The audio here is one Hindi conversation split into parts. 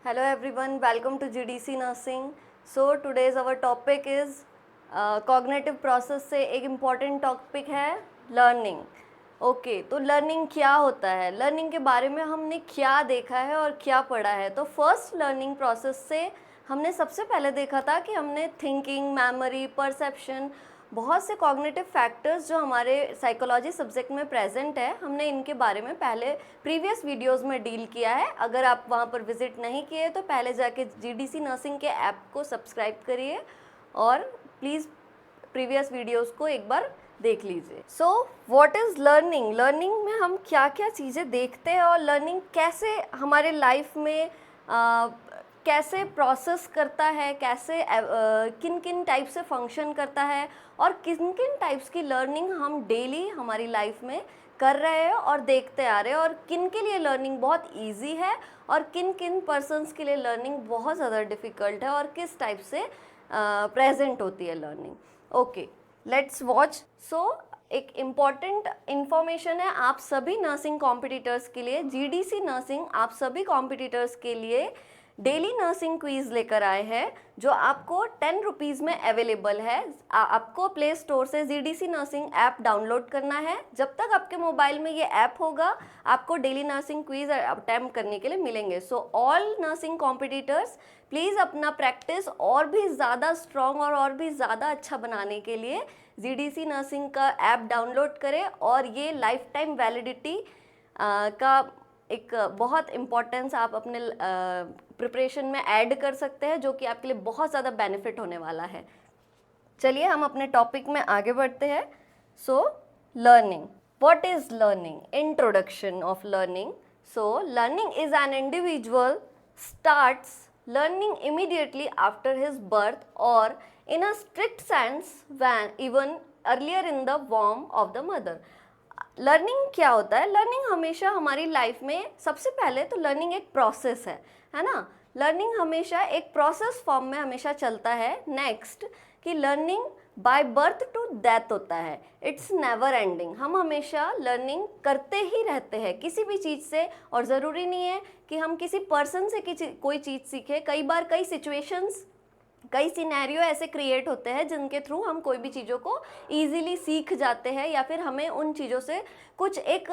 Hello everyone, welcome to GDC Nursing. So today's our topic is cognitive process से एक important topic है learning. ओके तो लर्निंग क्या होता है, लर्निंग के बारे में हमने क्या देखा है और क्या पढ़ा है। तो फर्स्ट लर्निंग प्रोसेस से हमने सबसे पहले देखा था कि हमने थिंकिंग, मेमोरी, परसेप्शन, बहुत से कॉग्निटिव फैक्टर्स जो हमारे साइकोलॉजी सब्जेक्ट में प्रेजेंट है, हमने इनके बारे में पहले प्रीवियस वीडियोस में डील किया है। अगर आप वहाँ पर विजिट नहीं किए तो पहले जाके जीडीसी नर्सिंग के ऐप को सब्सक्राइब करिए और प्लीज़ प्रीवियस वीडियोस को एक बार देख लीजिए। So what is learning, learning में हम क्या क्या चीज़ें देखते हैं और लर्निंग कैसे हमारे लाइफ में कैसे प्रोसेस करता है, कैसे किन किन टाइप से फंक्शन करता है और किन किन टाइप्स की लर्निंग हम डेली हमारी लाइफ में कर रहे हैं और देखते आ रहे हैं, और किन के लिए लर्निंग बहुत इजी है और किन किन पर्सन्स के लिए लर्निंग बहुत ज़्यादा डिफ़िकल्ट है और किस टाइप से प्रेजेंट होती है learning. Okay, let's watch. So एक इम्पॉर्टेंट इन्फॉर्मेशन है आप सभी नर्सिंग कॉम्पिटिटर्स के लिए। जीडीसी नर्सिंग आप सभी कॉम्पिटिटर्स के लिए डेली नर्सिंग क्विज लेकर आए हैं जो आपको 10 रुपीज़ में अवेलेबल है। आपको प्ले स्टोर से जीडीसी नर्सिंग ऐप डाउनलोड करना है। जब तक आपके मोबाइल में ये ऐप होगा आपको डेली नर्सिंग क्विज अटेम्प्ट करने के लिए मिलेंगे। So all nursing competitors please अपना प्रैक्टिस और भी ज़्यादा स्ट्रॉन्ग और भी ज़्यादा अच्छा बनाने के लिए जीडीसी नर्सिंग का ऐप डाउनलोड करें और ये लाइफ टाइम वैलिडिटी का एक बहुत इम्पोर्टेंस आप अपने प्रिपरेशन में ऐड कर सकते हैं, जो कि आपके लिए बहुत ज़्यादा बेनिफिट होने वाला है। चलिए हम अपने टॉपिक में आगे बढ़ते हैं। So learning, what is learning? Introduction of learning. So learning is an individual starts learning immediately after his birth or in a strict sense when even earlier in the womb of the mother. Learning क्या होता है? लर्निंग हमेशा हमारी लाइफ में, सबसे पहले तो लर्निंग एक प्रोसेस है ना। लर्निंग हमेशा एक प्रोसेस फॉर्म में हमेशा चलता है। नेक्स्ट कि learning by birth to death होता है, इट्स नेवर एंडिंग। हम हमेशा लर्निंग करते ही रहते हैं किसी भी चीज़ से, और ज़रूरी नहीं है कि हम किसी पर्सन से कोई चीज़ सीखें। कई बार कई सिचुएशंस, कई सिनेरियो ऐसे क्रिएट होते हैं जिनके थ्रू हम कोई भी चीज़ों को ईजिली सीख जाते हैं, या फिर हमें उन चीज़ों से कुछ एक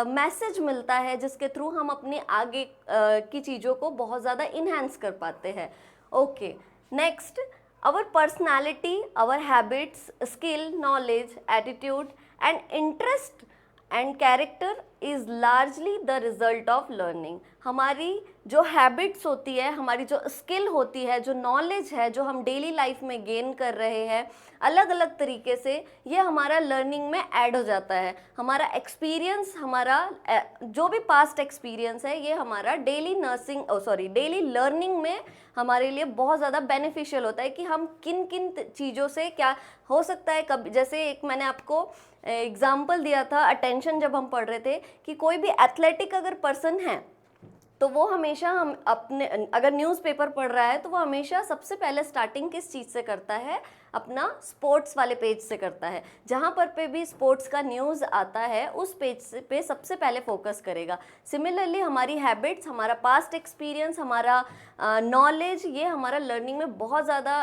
मैसेज मिलता है जिसके थ्रू हम अपने आगे की चीज़ों को बहुत ज़्यादा इन्हेंस कर पाते हैं। Okay, next, our personality, our habits, skill, knowledge, attitude and interest and character is largely the result of learning. हमारी जो हैबिट्स होती है, हमारी जो स्किल होती है, जो नॉलेज है, जो हम डेली लाइफ में गेन कर रहे हैं अलग अलग तरीके से, ये हमारा लर्निंग में ऐड हो जाता है। हमारा एक्सपीरियंस, हमारा जो भी पास्ट एक्सपीरियंस है, ये हमारा डेली डेली लर्निंग में हमारे लिए बहुत ज़्यादा बेनिफिशियल होता है कि हम किन किन चीज़ों से क्या हो सकता है। कब, जैसे एक मैंने आपको एग्जाम्पल दिया था अटेंशन, जब हम पढ़ रहे थे कि कोई भी एथलेटिक अगर पर्सन है तो वो हमेशा, हम अपने अगर न्यूज़पेपर पढ़ रहा है तो वो हमेशा सबसे पहले स्टार्टिंग किस चीज़ से करता है? अपना स्पोर्ट्स वाले पेज से करता है। जहाँ पर पे भी स्पोर्ट्स का न्यूज़ आता है उस पेज पे सबसे पहले फोकस करेगा। सिमिलरली हमारी हैबिट्स, हमारा पास्ट एक्सपीरियंस, हमारा नॉलेज, ये हमारा लर्निंग में बहुत ज़्यादा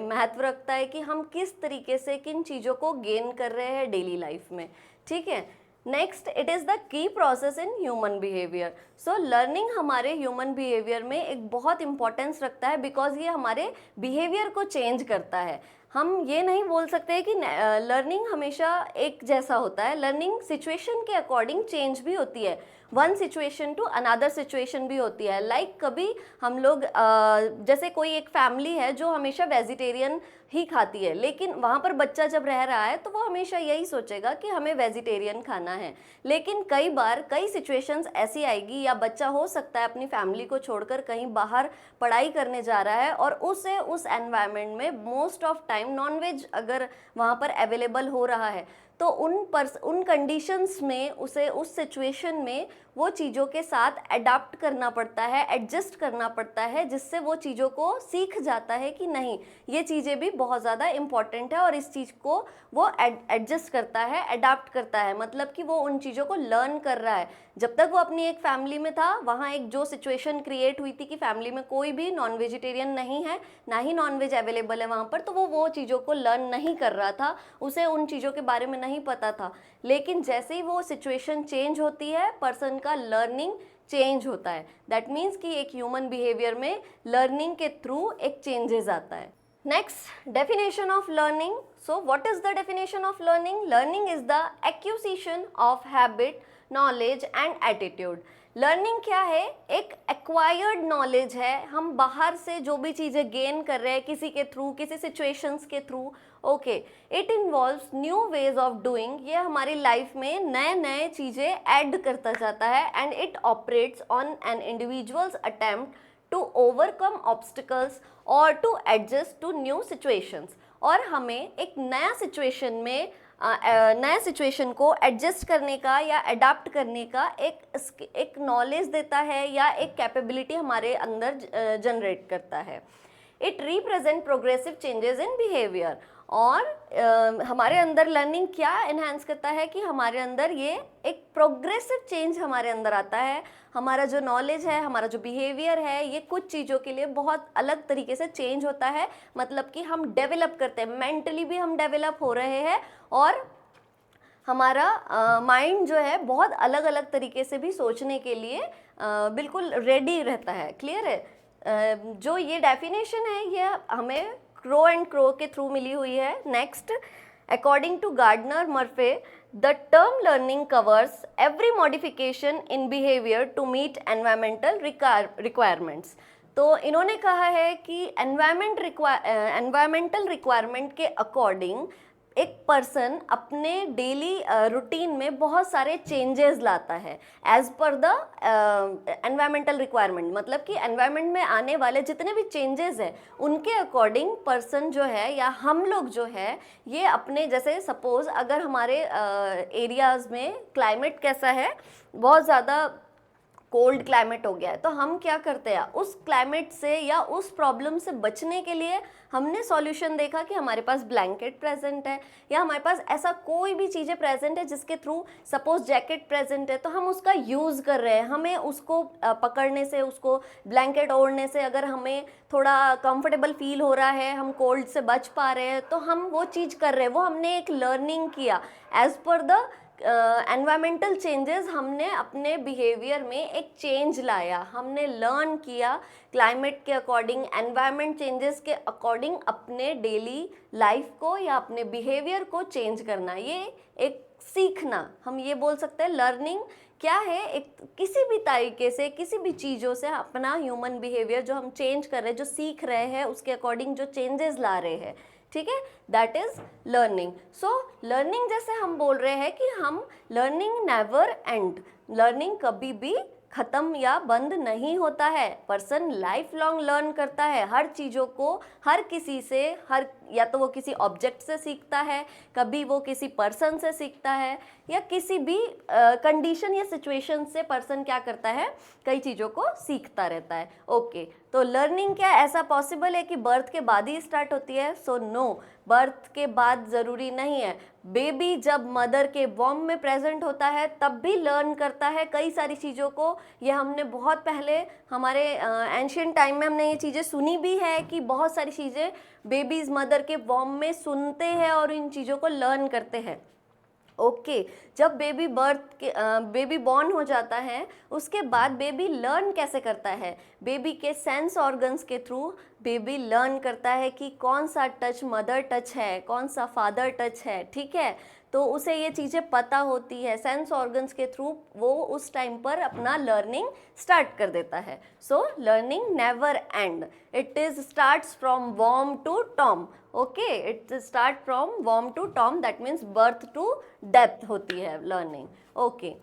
महत्व रखता है कि हम किस तरीके से किन चीज़ों को गेन कर रहे हैं डेली लाइफ में। ठीक है, next, it is the key process in human behaviour. So learning हमारे ह्यूमन बिहेवियर में एक बहुत इंपॉर्टेंस रखता है, बिकॉज ये हमारे बिहेवियर को चेंज करता है। हम ये नहीं बोल सकते कि लर्निंग हमेशा एक जैसा होता है। लर्निंग सिचुएशन के अकॉर्डिंग चेंज भी होती है, one situation to another situation भी होती है। लाइक कभी हम लोग जैसे कोई एक फैमिली है जो हमेशा वेजिटेरियन ही खाती है, लेकिन वहाँ पर बच्चा जब रह रहा है तो वो हमेशा यही सोचेगा कि हमें वेजिटेरियन खाना है। लेकिन कई बार कई सिचुएशंस ऐसी आएगी, या बच्चा हो सकता है अपनी फैमिली को छोड़कर कहीं बाहर पढ़ाई करने जा रहा है और उसे उस एनवायरनमेंट में मोस्ट ऑफ टाइम नॉनवेज अगर वहाँ पर अवेलेबल हो रहा है तो उन कंडीशंस में उसे उस सिचुएशन में वो चीज़ों के साथ अडाप्ट करना पड़ता है, एडजस्ट करना पड़ता है, जिससे वो चीज़ों को सीख जाता है कि नहीं ये चीज़ें भी बहुत ज़्यादा इम्पॉर्टेंट है और इस चीज़ को वो एडजस्ट करता है, अडाप्ट करता है, मतलब कि वो उन चीज़ों को लर्न कर रहा है। जब तक वो अपनी एक फैमिली में था, वहाँ एक जो सिचुएशन क्रिएट हुई थी कि फैमिली में कोई भी नॉन वेजिटेरियन नहीं है, ना ही नॉन वेज अवेलेबल है वहाँ पर, तो वो चीज़ों को लर्न नहीं कर रहा था, उसे उन चीज़ों के बारे में नहीं पता था। लेकिन जैसे ही वो सिचुएशन चेंज होती है, पर्सन का लर्निंग चेंज होता है। दैट मीन्स कि एक ह्यूमन बिहेवियर में लर्निंग के थ्रू एक चेंजेस आता है। Next, definition of learning. So what is the definition of learning? Learning is the acquisition of habit, knowledge and attitude. Learning क्या है? एक एक्वायर्ड नॉलेज है, हम बाहर से जो भी चीज़ें गेन कर रहे हैं किसी के थ्रू, किसी सिचुएशंस के through. Okay, it involves new ways of doing. ये हमारी लाइफ में नए नए चीज़ें ऐड करता जाता है and it operates on an individual's attempt to overcome obstacles और to adjust to new situations. और हमें एक नया सिचुएशन में नए सिचुएशन को एडजस्ट करने का या अडाप्ट करने का एक नॉलेज देता है या एक कैपेबिलिटी हमारे अंदर जनरेट करता है. It represent progressive changes in behaviour. और हमारे अंदर लर्निंग क्या एनहांस करता है कि हमारे अंदर ये एक प्रोग्रेसिव चेंज हमारे अंदर आता है. हमारा जो नॉलेज है, हमारा जो बिहेवियर है, ये कुछ चीज़ों के लिए बहुत अलग तरीके से चेंज होता है. मतलब कि हम डेवलप करते हैं, मेंटली भी हम डेवलप हो रहे हैं और हमारा माइंड जो है बहुत अलग अलग तरीके से भी सोचने के लिए बिल्कुल रेडी रहता है. क्लियर है? जो ये डेफिनेशन है ये हमें क्रो एंड क्रो के थ्रू मिली हुई है. Next, according to Gardner Murphy, the term learning covers every modification in behaviour to meet environmental requirements. तो इन्होंने कहा है कि एनवायरमेंटल रिक्वायरमेंट के अकॉर्डिंग एक पर्सन अपने डेली रूटीन में बहुत सारे चेंजेस लाता है as per the environmental requirement. मतलब कि एनवायरनमेंट में आने वाले जितने भी चेंजेस हैं उनके अकॉर्डिंग पर्सन जो है या हम लोग जो है ये अपने, जैसे सपोज अगर हमारे एरियाज़ में क्लाइमेट कैसा है, बहुत ज़्यादा कोल्ड क्लाइमेट हो गया है, तो हम क्या करते हैं उस क्लाइमेट से या उस प्रॉब्लम से बचने के लिए हमने सॉल्यूशन देखा कि हमारे पास ब्लैंकेट प्रेजेंट है या हमारे पास ऐसा कोई भी चीज़ें प्रेजेंट है जिसके थ्रू, सपोज जैकेट प्रेजेंट है तो हम उसका यूज़ कर रहे हैं. हमें उसको पकड़ने से, उसको ब्लैंकेट ओढ़ने से अगर हमें थोड़ा कंफर्टेबल फील हो रहा है, हम कोल्ड से बच पा रहे हैं, तो हम वो चीज़ कर रहे हैं. वो हमने एक लर्निंग किया as per the environmental changes. हमने अपने बिहेवियर में एक चेंज लाया, हमने लर्न किया क्लाइमेट के अकॉर्डिंग, एनवायरमेंट चेंजेस के अकॉर्डिंग अपने डेली लाइफ को या अपने बिहेवियर को चेंज करना. ये एक सीखना, हम ये बोल सकते हैं. लर्निंग क्या है? एक किसी भी तरीके से, किसी भी चीज़ों से अपना ह्यूमन बिहेवियर जो हम चेंज कर रहे हैं, जो सीख रहे हैं, उसके अकॉर्डिंग जो चेंजेस ला रहे हैं, ठीक है, that is learning. So learning जैसे हम बोल रहे हैं कि हम लर्निंग नेवर एंड, लर्निंग कभी भी ख़त्म या बंद नहीं होता है. पर्सन लाइफ लॉन्ग लर्न करता है हर चीज़ों को, हर किसी से, हर या तो वो किसी ऑब्जेक्ट से सीखता है, कभी वो किसी पर्सन से सीखता है, या किसी भी कंडीशन या सिचुएशन से पर्सन क्या करता है, कई चीज़ों को सीखता रहता है. ओके, तो लर्निंग क्या ऐसा पॉसिबल है कि बर्थ के बाद ही स्टार्ट होती है? सो नो, बर्थ के बाद ज़रूरी नहीं है. बेबी जब मदर के वॉम में प्रेजेंट होता है तब भी लर्न करता है कई सारी चीज़ों को. ये हमने बहुत पहले हमारे एंशियंट टाइम में हमने ये चीज़ें सुनी भी है कि बहुत सारी चीज़ें बेबीज़ मदर के वॉम में सुनते हैं और इन चीज़ों को लर्न करते हैं. ओके, जब बेबी बॉर्न हो जाता है उसके बाद बेबी लर्न कैसे करता है? बेबी के सेंस ऑर्गन्स के थ्रू बेबी लर्न करता है कि कौन सा टच मदर टच है, कौन सा फादर टच है. ठीक है, तो उसे ये चीज़ें पता होती है. सेंस ऑर्गन्स के थ्रू वो उस टाइम पर अपना लर्निंग स्टार्ट कर देता है. So learning never and, it is starts from warm to Tom. Okay, it start from warm to Tom, that means birth to death होती है learning. Okay,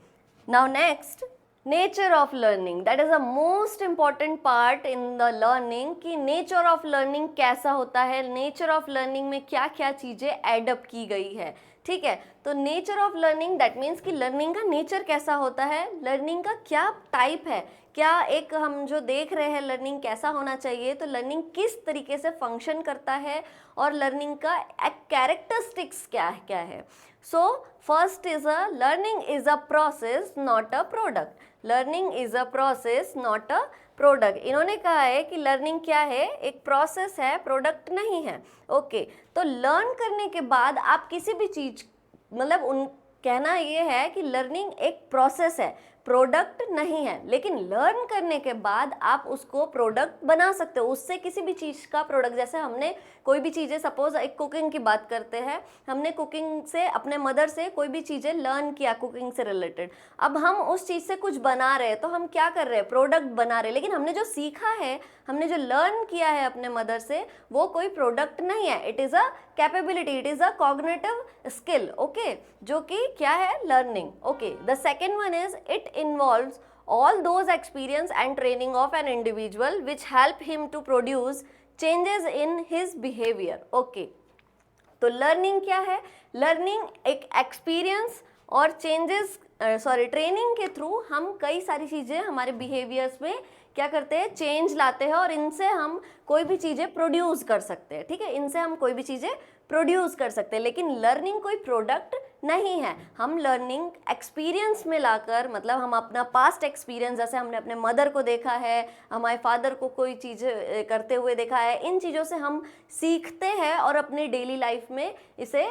now next, nature of learning. That is a most important part in the learning कि नेचर ऑफ लर्निंग कैसा होता है, नेचर ऑफ लर्निंग में क्या क्या चीज़ें एडअप की गई है. ठीक है। तो nature of learning, that means कि लर्निंग का नेचर कैसा होता है, लर्निंग का क्या टाइप है, क्या एक हम जो देख रहे हैं लर्निंग कैसा होना चाहिए, तो लर्निंग किस तरीके से फंक्शन करता है और लर्निंग का कैरेक्टरिस्टिक्स क्या है। So first is a learning is a process not a product, learning is a process not a product. इन्होंने कहा है कि लर्निंग क्या है, एक प्रोसेस है, प्रोडक्ट नहीं है। ओके, तो लर्न करने के बाद आप किसी भी चीज, मतलब उन कहना ये है कि लर्निंग एक प्रोसेस है, प्रोडक्ट नहीं है, लेकिन लर्न करने के बाद आप उसको प्रोडक्ट बना सकते हो, उससे किसी भी चीज़ का प्रोडक्ट। जैसे हमने कोई भी चीज़ें, सपोज एक कुकिंग की बात करते हैं, हमने कुकिंग से, अपने मदर से कोई भी चीज़ें लर्न किया कुकिंग से रिलेटेड, अब हम उस चीज़ से कुछ बना रहे हैं, तो हम क्या कर रहे हैं, प्रोडक्ट बना रहे हैं। लेकिन हमने जो सीखा है, हमने जो लर्न किया है अपने मदर से, वो कोई प्रोडक्ट नहीं है, it is a capability, it is a cognitive skill. Okay, जो कि क्या है, learning. Okay, the second one is it involves all those experience and training of an individual which help him to produce changes in his behavior. Okay, तो लर्निंग क्या है, लर्निंग एक एक्सपीरियंस और चेंजेस, ट्रेनिंग के थ्रू हम कई सारी चीज़ें हमारे बिहेवियर्स में क्या करते हैं, चेंज लाते हैं, और इनसे हम कोई भी चीज़ें प्रोड्यूस कर सकते हैं। ठीक है, इनसे हम कोई भी चीज़ें प्रोड्यूस कर सकते हैं, लेकिन लर्निंग कोई प्रोडक्ट नहीं है। हम लर्निंग एक्सपीरियंस में लाकर, मतलब हम अपना पास्ट एक्सपीरियंस, जैसे हमने अपने मदर को देखा है, हमारे फादर को कोई चीज़ करते हुए देखा है, इन चीज़ों से हम सीखते हैं और अपने डेली लाइफ में इसे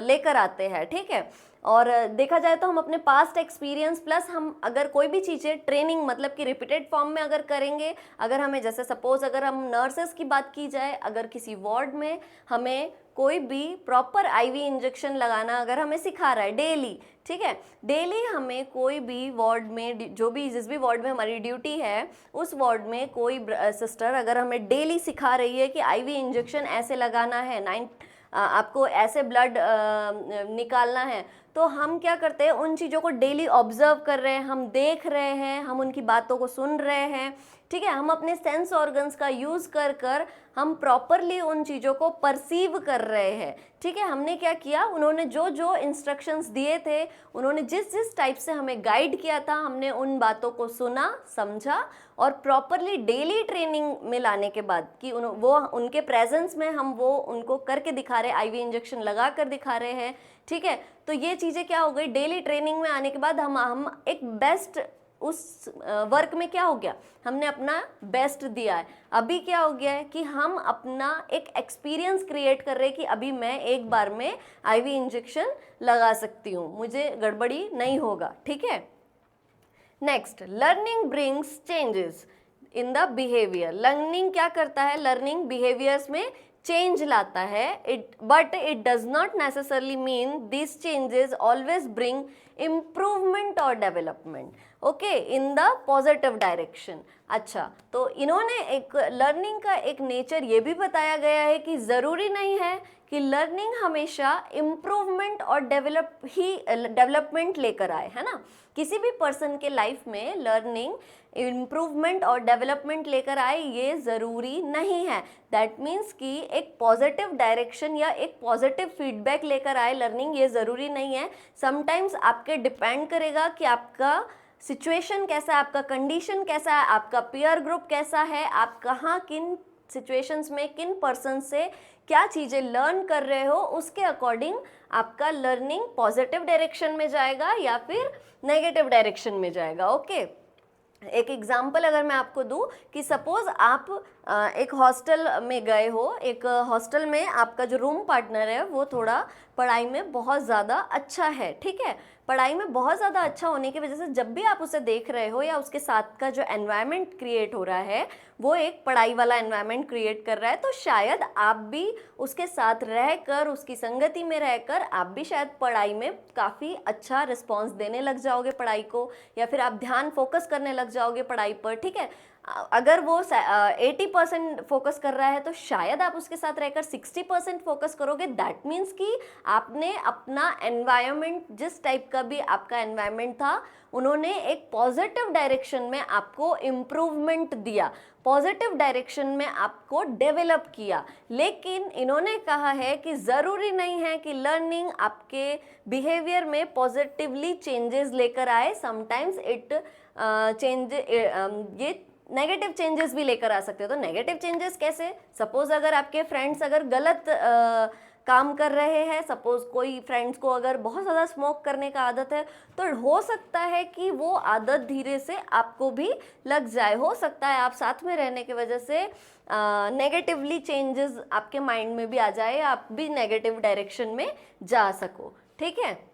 लेकर आते हैं। ठीक है, और देखा जाए तो हम अपने पास्ट एक्सपीरियंस प्लस हम अगर कोई भी चीज़ें ट्रेनिंग, मतलब कि रिपीटेड फॉर्म में अगर करेंगे, अगर हमें, जैसे सपोज अगर हम नर्सेस की बात की जाए, अगर किसी वार्ड में हमें कोई भी प्रॉपर आईवी इंजेक्शन लगाना अगर हमें सिखा रहा है डेली, ठीक है, डेली हमें कोई भी वार्ड में, जो भी जिस भी वार्ड में हमारी ड्यूटी है, उस वार्ड में कोई सिस्टर अगर हमें डेली सिखा रही है कि आईवी इंजेक्शन ऐसे लगाना है, आपको ऐसे ब्लड निकालना है, तो हम क्या करते हैं, उन चीज़ों को डेली ऑब्जर्व कर रहे हैं, हम देख रहे हैं, हम उनकी बातों को सुन रहे हैं। ठीक है, हम अपने सेंस ऑर्गन्स का यूज़ कर हम प्रॉपरली उन चीज़ों को परसीव कर रहे हैं। ठीक है, हमने क्या किया, उन्होंने जो जो इंस्ट्रक्शंस दिए थे, उन्होंने जिस जिस टाइप से हमें गाइड किया था, हमने उन बातों को सुना, समझा, और प्रॉपरली डेली ट्रेनिंग में लाने के बाद कि वो उनके प्रेजेंस में हम वो उनको करके दिखा रहे, आईवी इंजेक्शन लगा कर दिखा रहे हैं। ठीक है, तो ये चीज़ें क्या हो गई, डेली ट्रेनिंग में आने के बाद हम एक बेस्ट, उस वर्क में क्या हो गया, हमने अपना बेस्ट दिया है। अभी क्या हो गया है कि हम अपना एक एक्सपीरियंस क्रिएट कर रहे हैं कि अभी मैं एक बार में आईवी इंजेक्शन लगा सकती हूँ, मुझे गड़बड़ी नहीं होगा। ठीक है, next, learning brings changes in the behaviour. Learning क्या करता है, लर्निंग बिहेवियर्स में चेंज लाता है, but it does not necessarily mean this changes always bring improvement और development, okay, in the positive direction. अच्छा, तो इन्होंने एक लर्निंग का एक नेचर ये भी बताया गया है कि ज़रूरी नहीं है कि लर्निंग हमेशा इम्प्रूवमेंट और डेवलपमेंट लेकर आए, है ना। किसी भी पर्सन के लाइफ में लर्निंग इम्प्रूवमेंट और डेवलपमेंट लेकर आए, ये ज़रूरी नहीं है। दैट मीन्स कि एक पॉजिटिव डायरेक्शन या एक पॉजिटिव फीडबैक लेकर आए लर्निंग, ये ज़रूरी नहीं है। समटाइम्स आपके डिपेंड करेगा कि आपका सिचुएशन कैसा है, आपका कंडीशन कैसा है, आपका पीयर ग्रुप कैसा है, आप कहाँ किन सिचुएशंस में किन पर्सन से क्या चीज़ें लर्न कर रहे हो, उसके अकॉर्डिंग आपका लर्निंग पॉजिटिव डायरेक्शन में जाएगा या फिर नेगेटिव डायरेक्शन में जाएगा। ओके, एक एग्जाम्पल अगर मैं आपको दूं कि सपोज आप एक हॉस्टल में गए हो, एक हॉस्टल में आपका जो रूम पार्टनर है वो थोड़ा पढ़ाई में बहुत ज़्यादा अच्छा है। ठीक है, पढ़ाई में बहुत ज़्यादा अच्छा होने की वजह से जब भी आप उसे देख रहे हो या उसके साथ का जो एनवायरनमेंट क्रिएट हो रहा है वो एक पढ़ाई वाला एनवायरनमेंट क्रिएट कर रहा है, तो शायद आप भी उसके साथ रहकर, उसकी संगति में रहकर आप भी शायद पढ़ाई में काफ़ी अच्छा रिस्पॉन्स देने लग जाओगे पढ़ाई को, या फिर आप ध्यान फोकस करने लग जाओगे पढ़ाई पर। ठीक है, अगर वो 80% फोकस कर रहा है तो शायद आप उसके साथ रहकर 60% फोकस करोगे। दैट मीन्स कि आपने अपना एनवायरनमेंट जिस टाइप का जैसा भी आपका एनवायरनमेंट था, उन्होंने एक पॉजिटिव डायरेक्शन में आपको इम्प्रूवमेंट दिया, पॉजिटिव डायरेक्शन में आपको डेवलप किया। लेकिन इन्होंने कहा है कि ज़रूरी नहीं है कि लर्निंग आपके बिहेवियर में पॉजिटिवली चेंजेस लेकर आए, समटाइम्स इट ये नेगेटिव चेंजेस भी लेकर आ सकते हो। तो नेगेटिव चेंजेस कैसे? सपोज अगर आपके फ्रेंड्स अगर गलत काम कर रहे हैं, सपोज कोई फ्रेंड्स को अगर बहुत ज़्यादा स्मोक करने का आदत है, तो हो सकता है कि वो आदत धीरे से आपको भी लग जाए। हो सकता है आप साथ में रहने की वजह से नेगेटिवली चेंजेस आपके माइंड में भी आ जाए, आप भी नेगेटिव डायरेक्शन में जा सको। ठीक है,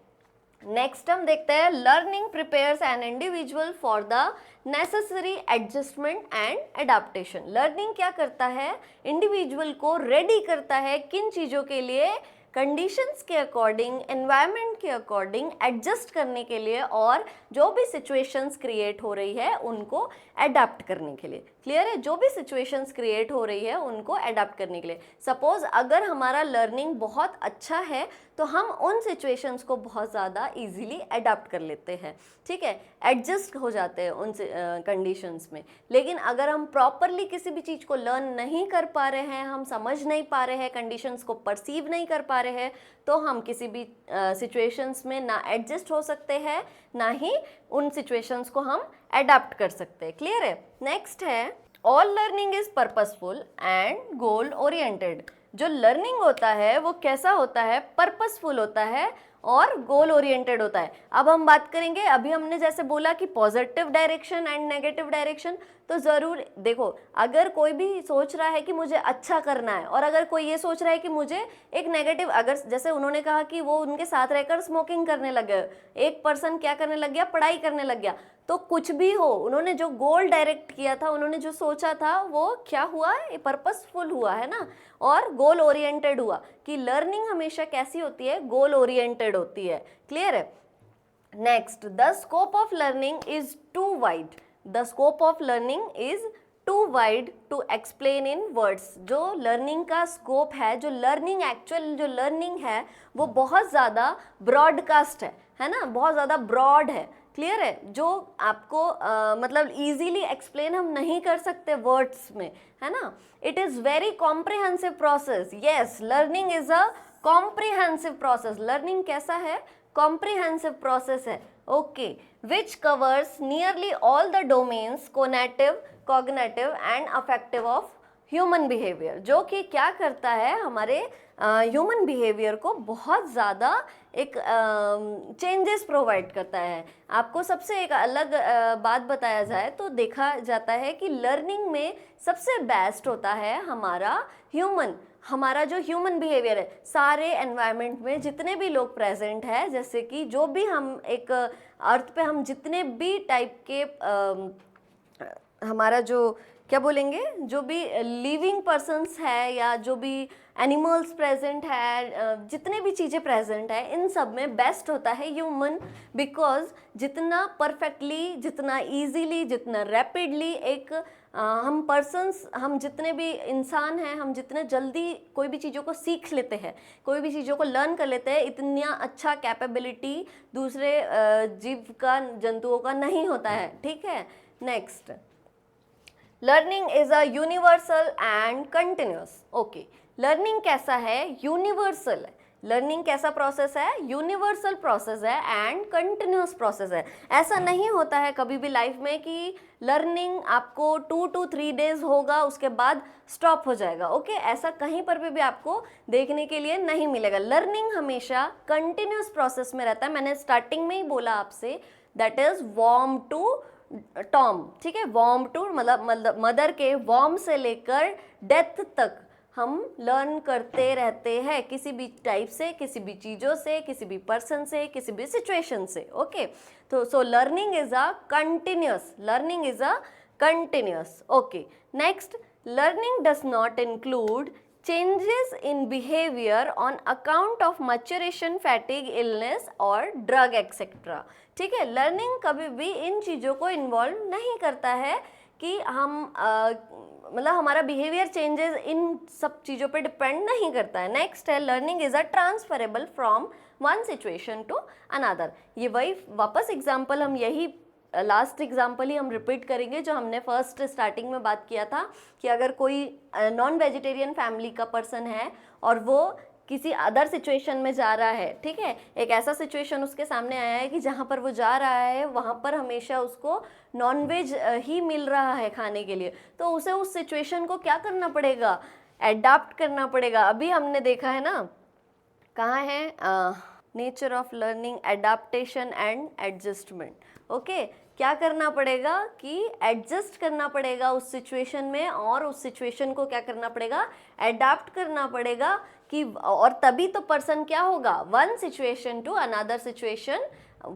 नेक्स्ट हम देखते हैं, learning prepares an individual for the necessary adjustment and adaptation. Learning क्या करता है? इंडिविजुअल को रेडी करता है किन चीज़ों के लिए? कंडीशंस के अकॉर्डिंग, एनवायरनमेंट के अकॉर्डिंग एडजस्ट करने के लिए, और जो भी सिचुएशंस क्रिएट हो रही है उनको एडाप्ट करने के लिए। क्लियर है? जो भी सिचुएशंस क्रिएट हो रही है उनको एडाप्ट करने के लिए। सपोज अगर हमारा लर्निंग बहुत अच्छा है तो हम उन सिचुएशंस को बहुत ज़्यादा इजीली एडाप्ट कर लेते हैं। ठीक है, एडजस्ट हो जाते हैं उन कंडीशंस में। लेकिन अगर हम प्रॉपरली किसी भी चीज़ को लर्न नहीं कर पा रहे हैं, हम समझ नहीं पा रहे हैं, कंडीशंस को परसीव नहीं कर पा रहे हैं, तो हम किसी भी सिचुएशंस में ना एडजस्ट हो सकते हैं, ना ही उन सिचुएशंस को हम एडाप्ट कर सकते हैं। क्लियर है? नेक्स्ट है, all learning is purposeful and goal oriented. जो लर्निंग होता है वो कैसा होता है? पर्पसफुल होता है और गोल ओरिएंटेड होता है। अब हम बात करेंगे, अभी हमने जैसे बोला कि positive direction and negative direction, तो ज़रूर देखो, अगर कोई भी सोच रहा है कि मुझे अच्छा करना है, और अगर कोई ये सोच रहा है कि मुझे एक नेगेटिव, अगर जैसे उन्होंने कहा कि वो उनके साथ रहकर स्मोकिंग करने लग गए, एक पर्सन क्या करने लग गया? पढ़ाई करने लग गया। तो कुछ भी हो, उन्होंने जो गोल डायरेक्ट किया था, उन्होंने जो सोचा था, वो क्या हुआ? ये पर्पसफुल हुआ है ना, और गोल ओरिएंटेड हुआ। कि लर्निंग हमेशा कैसी होती है? गोल ओरिएंटेड होती है। क्लियर है? Next, the scope of learning is too wide. The scope of learning is too wide to explain in words. जो लर्निंग का स्कोप है, जो लर्निंग एक्चुअल जो लर्निंग है, वो बहुत ज़्यादा ब्रॉडकास्ट है ना, बहुत ज़्यादा ब्रॉड है। क्लियर है? जो आपको मतलब इजीली एक्सप्लेन हम नहीं कर सकते वर्ड्स में, है ना। It is very comprehensive process. Yes, learning is a comprehensive process. Learning कैसा है? कॉम्प्रिहेंसिव प्रोसेस है। Okay, which covers nearly all the domains conative, cognitive and affective of human behaviour. जो कि क्या करता है? हमारे ह्यूमन बिहेवियर को बहुत ज़्यादा एक चेंजेस प्रोवाइड करता है। आपको सबसे एक अलग बात बताया जाए तो देखा जाता है कि लर्निंग में सबसे बेस्ट होता है हमारा जो ह्यूमन बिहेवियर है। सारे एनवायरनमेंट में जितने भी लोग प्रेजेंट हैं, जैसे कि जो भी हम एक अर्थ पे हम जितने भी टाइप के हमारा जो क्या बोलेंगे, जो भी लिविंग पर्सन्स है या जो भी एनिमल्स प्रेजेंट है, जितने भी चीज़ें प्रेजेंट है, इन सब में बेस्ट होता है ह्यूमन। बिकॉज जितना परफेक्टली, जितना इजीली, जितना रैपिडली एक हम जितने भी इंसान हैं, हम जितने जल्दी कोई भी चीज़ों को सीख लेते हैं, कोई भी चीज़ों को लर्न कर लेते हैं, इतना अच्छा कैपेबिलिटी दूसरे जीव का, जंतुओं का नहीं होता है। ठीक है, next, learning is a universal and continuous. Okay, learning कैसा है? यूनिवर्सल है। लर्निंग कैसा प्रोसेस है? यूनिवर्सल प्रोसेस है एंड कंटिन्यूस प्रोसेस है। ऐसा नहीं होता है कभी भी लाइफ में कि लर्निंग आपको 2 to 3 days होगा, उसके बाद स्टॉप हो जाएगा। ओके, ऐसा कहीं पर भी आपको देखने के लिए नहीं मिलेगा। लर्निंग हमेशा कंटिन्यूस प्रोसेस में रहता है। मैंने स्टार्टिंग में ही बोला आपसे, दैट इज वॉर्म टू टॉम। ठीक है, वॉर्म टू मतलब मदर के वॉर्म से लेकर डेथ तक हम लर्न करते रहते हैं, किसी भी टाइप से, किसी भी चीज़ों से, किसी भी पर्सन से, किसी भी सिचुएशन से। ओके, तो सो learning is a continuous, learning is a continuous. Okay, next, learning does not include changes in behavior on account of maturation, fatigue, illness और drug etc. ठीक है, लर्निंग कभी भी इन चीज़ों को इन्वॉल्व नहीं करता है कि हम मतलब हमारा बिहेवियर चेंजेस इन सब चीज़ों पे डिपेंड नहीं करता है। नेक्स्ट है learning is a transferable from one situation to another. ये वही वापस एग्जाम्पल हम यही लास्ट एग्जाम्पल ही हम रिपीट करेंगे जो हमने फर्स्ट स्टार्टिंग में बात किया था कि अगर कोई नॉन वेजिटेरियन फैमिली का पर्सन है और वो किसी अदर सिचुएशन में जा रहा है, ठीक है, एक ऐसा सिचुएशन उसके सामने आया है कि जहाँ पर वो जा रहा है वहाँ पर हमेशा उसको नॉनवेज ही मिल रहा है खाने के लिए, तो उसे उस सिचुएशन को क्या करना पड़ेगा, एडाप्ट करना पड़ेगा। अभी हमने देखा है ना, कहाँ है nature of learning, adaptation and adjustment. Okay, क्या करना पड़ेगा कि एडजस्ट करना पड़ेगा उस सिचुएशन में, और उस सिचुएशन को क्या करना पड़ेगा, एडाप्ट करना पड़ेगा कि, और तभी तो पर्सन क्या होगा, one situation to another situation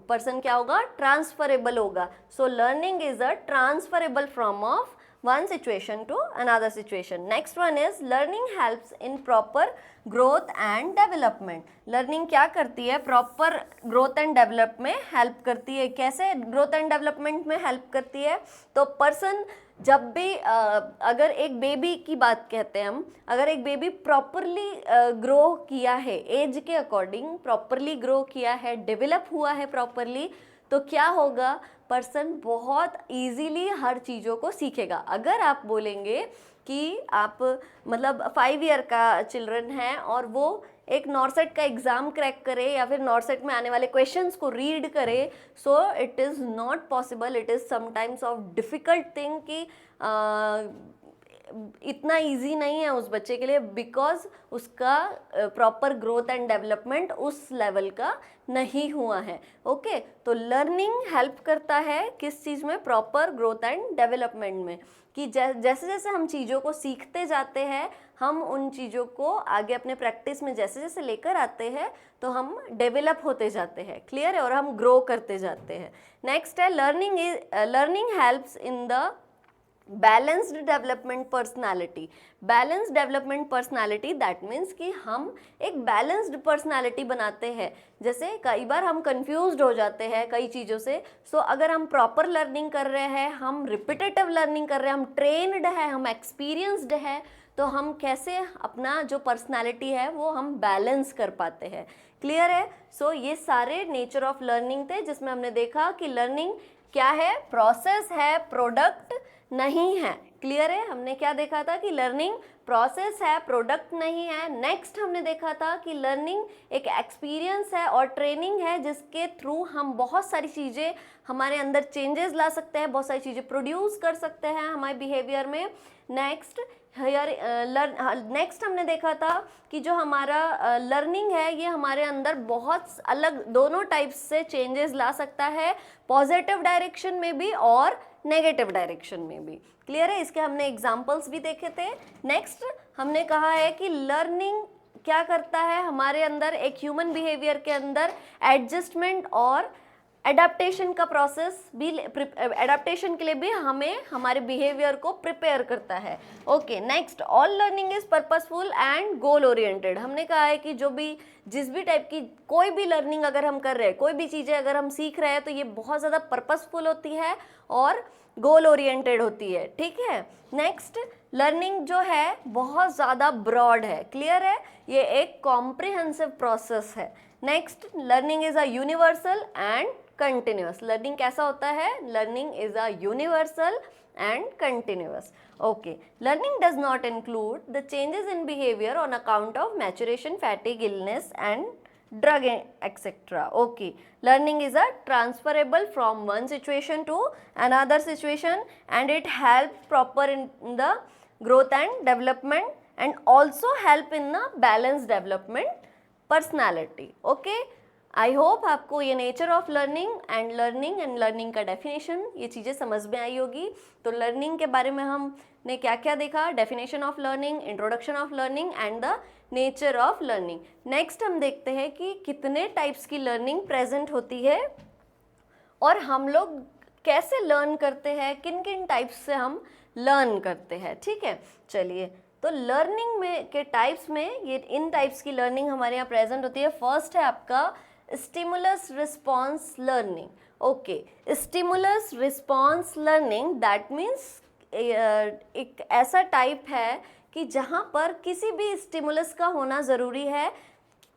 person क्या होगा, ट्रांसफरेबल होगा। So learning is a transferable from of one situation to another situation. Next one is learning helps in proper growth and development. Learning क्या करती है, proper growth and development में help करती है। कैसे growth and development में help करती है, तो person जब भी अगर एक बेबी की बात कहते हैं हम, अगर एक बेबी प्रॉपरली ग्रो किया है, एज के अकॉर्डिंग प्रॉपरली ग्रो किया है, डेवलप हुआ है प्रॉपरली, तो क्या होगा, पर्सन बहुत इजीली हर चीज़ों को सीखेगा। अगर आप बोलेंगे कि आप मतलब 5 ईयर का चिल्ड्रन है और वो एक नॉर्सेट का एग्ज़ाम क्रैक करे या फिर नॉर्सेट में आने वाले क्वेश्चंस को रीड करे, so it is not possible, it is sometimes of difficult thing कि इतना इजी नहीं है उस बच्चे के लिए, बिकॉज उसका प्रॉपर ग्रोथ एंड डेवलपमेंट उस लेवल का नहीं हुआ है। ओके, तो लर्निंग हेल्प करता है किस चीज़ में, प्रॉपर ग्रोथ एंड डेवलपमेंट में, कि जैसे जैसे हम चीज़ों को सीखते जाते हैं, हम उन चीज़ों को आगे अपने प्रैक्टिस में जैसे जैसे लेकर आते हैं तो हम डेवलप होते जाते हैं, क्लियर है, और हम ग्रो करते जाते हैं। नेक्स्ट है learning helps in the balanced development personality. Balanced development personality that means कि हम एक बैलेंस्ड पर्सनालिटी बनाते हैं। जैसे कई बार हम कंफ्यूज्ड हो जाते हैं कई चीज़ों से, सो अगर हम प्रॉपर लर्निंग कर रहे हैं, हम रिपीटेटिव लर्निंग कर रहे हैं, हम ट्रेन्ड है, हम एक्सपीरियंस्ड है, तो हम कैसे अपना जो पर्सनालिटी है वो हम बैलेंस कर पाते हैं, क्लियर है। सो ये सारे नेचर ऑफ लर्निंग थे जिसमें हमने देखा कि लर्निंग क्या है, प्रोसेस है, प्रोडक्ट नहीं है, क्लियर है। हमने क्या देखा था कि लर्निंग प्रोसेस है, प्रोडक्ट नहीं है। नेक्स्ट हमने देखा था कि लर्निंग एक एक्सपीरियंस है और ट्रेनिंग है जिसके थ्रू हम बहुत सारी चीज़ें हमारे अंदर चेंजेस ला सकते हैं, बहुत सारी चीज़ें प्रोड्यूस कर सकते हैं हमारे बिहेवियर में। नेक्स्ट नेक्स्ट हमने देखा था कि जो हमारा लर्निंग है ये हमारे अंदर बहुत अलग दोनों टाइप्स से चेंजेस ला सकता है, पॉजिटिव डायरेक्शन में भी और नेगेटिव डायरेक्शन में भी, क्लियर है। इसके हमने एग्जांपल्स भी देखे थे। नेक्स्ट हमने कहा है कि लर्निंग क्या करता है हमारे अंदर, एक ह्यूमन बिहेवियर के अंदर एडजस्टमेंट और एडाप्टेशन का प्रोसेस भी, एडाप्टेशन के लिए भी हमें हमारे बिहेवियर को प्रिपेयर करता है। Okay, next all learning is purposeful and goal oriented. हमने कहा है कि जो भी जिस भी टाइप की कोई भी लर्निंग अगर हम कर रहे हैं, कोई भी चीज़ें अगर हम सीख रहे हैं, तो ये बहुत ज़्यादा पर्पसफुल होती है और गोल ओरिएंटेड होती है, ठीक है। नेक्स्ट लर्निंग जो है बहुत ज़्यादा ब्रॉड है, क्लियर है, ये एक कॉम्प्रिहेंसिव प्रोसेस है। Next learning is a universal and continuous. Learning कैसा होता है, learning is a universal and continuous. Okay, learning does not include the changes in behavior on account of maturation, fatigue, illness and drug etc. Okay, learning is a transferable from one situation to another situation and it helps proper in the growth and development and also help in the balanced development personality. Okay, I hope आपको ये nature of learning and learning का डेफिनेशन ये चीज़ें समझ में आई होगी। तो लर्निंग के बारे में हमने क्या क्या देखा, definition of learning, introduction of learning and the nature of learning. Next हम देखते हैं कि कितने टाइप्स की लर्निंग प्रेजेंट होती है और हम लोग कैसे लर्न करते हैं, किन किन टाइप्स से हम लर्न करते हैं, ठीक है। चलिए, तो लर्निंग में के टाइप्स में ये इन टाइप्स की लर्निंग हमारे यहाँ प्रेजेंट होती है। फर्स्ट है आपका stimulus response learning. Okay, stimulus response learning that means एक ऐसा टाइप है कि जहाँ पर किसी भी स्टिमुलस का होना ज़रूरी है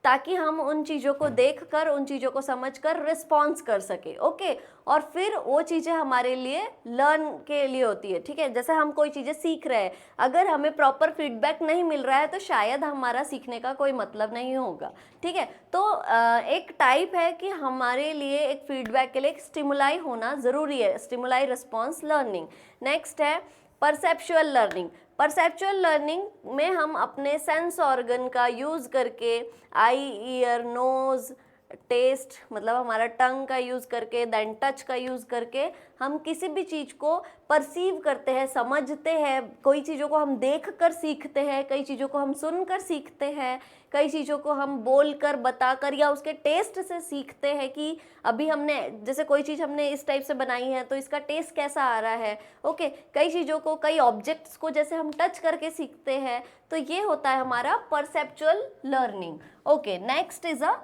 ताकि हम उन चीज़ों को देखकर, उन चीज़ों को समझकर रिस्पॉन्स कर सके। ओके, और फिर वो चीज़ें हमारे लिए लर्न के लिए होती है। ठीक है, जैसे हम कोई चीज़ें सीख रहे हैं, अगर हमें प्रॉपर फीडबैक नहीं मिल रहा है तो शायद हमारा सीखने का कोई मतलब नहीं होगा। ठीक है, तो एक टाइप है कि हमारे लिए एक फीडबैक के लिए एक स्टिमुलाई होना ज़रूरी है, स्टिमुलाई रिस्पॉन्स लर्निंग। नेक्स्ट है परसेप्चुअल लर्निंग। परसेप्चुअल लर्निंग में हम अपने सेंस ऑर्गन का यूज़ करके, आई, ईयर, नोज़, टेस्ट मतलब हमारा टंग का यूज़ करके, देन टच का यूज़ करके हम किसी भी चीज़ को परसीव करते हैं, समझते हैं। कोई चीज़ों को हम देख कर सीखते हैं, कई चीज़ों को हम सुन कर सीखते हैं, कई चीज़ों को हम बोल कर, बता कर या उसके टेस्ट से सीखते हैं कि अभी हमने जैसे कोई चीज़ हमने इस टाइप से बनाई है तो इसका टेस्ट कैसा आ रहा है। ओके, कई चीज़ों को, कई ऑब्जेक्ट्स को जैसे हम टच करके सीखते हैं, तो ये होता है हमारा perceptual learning. Okay, next is a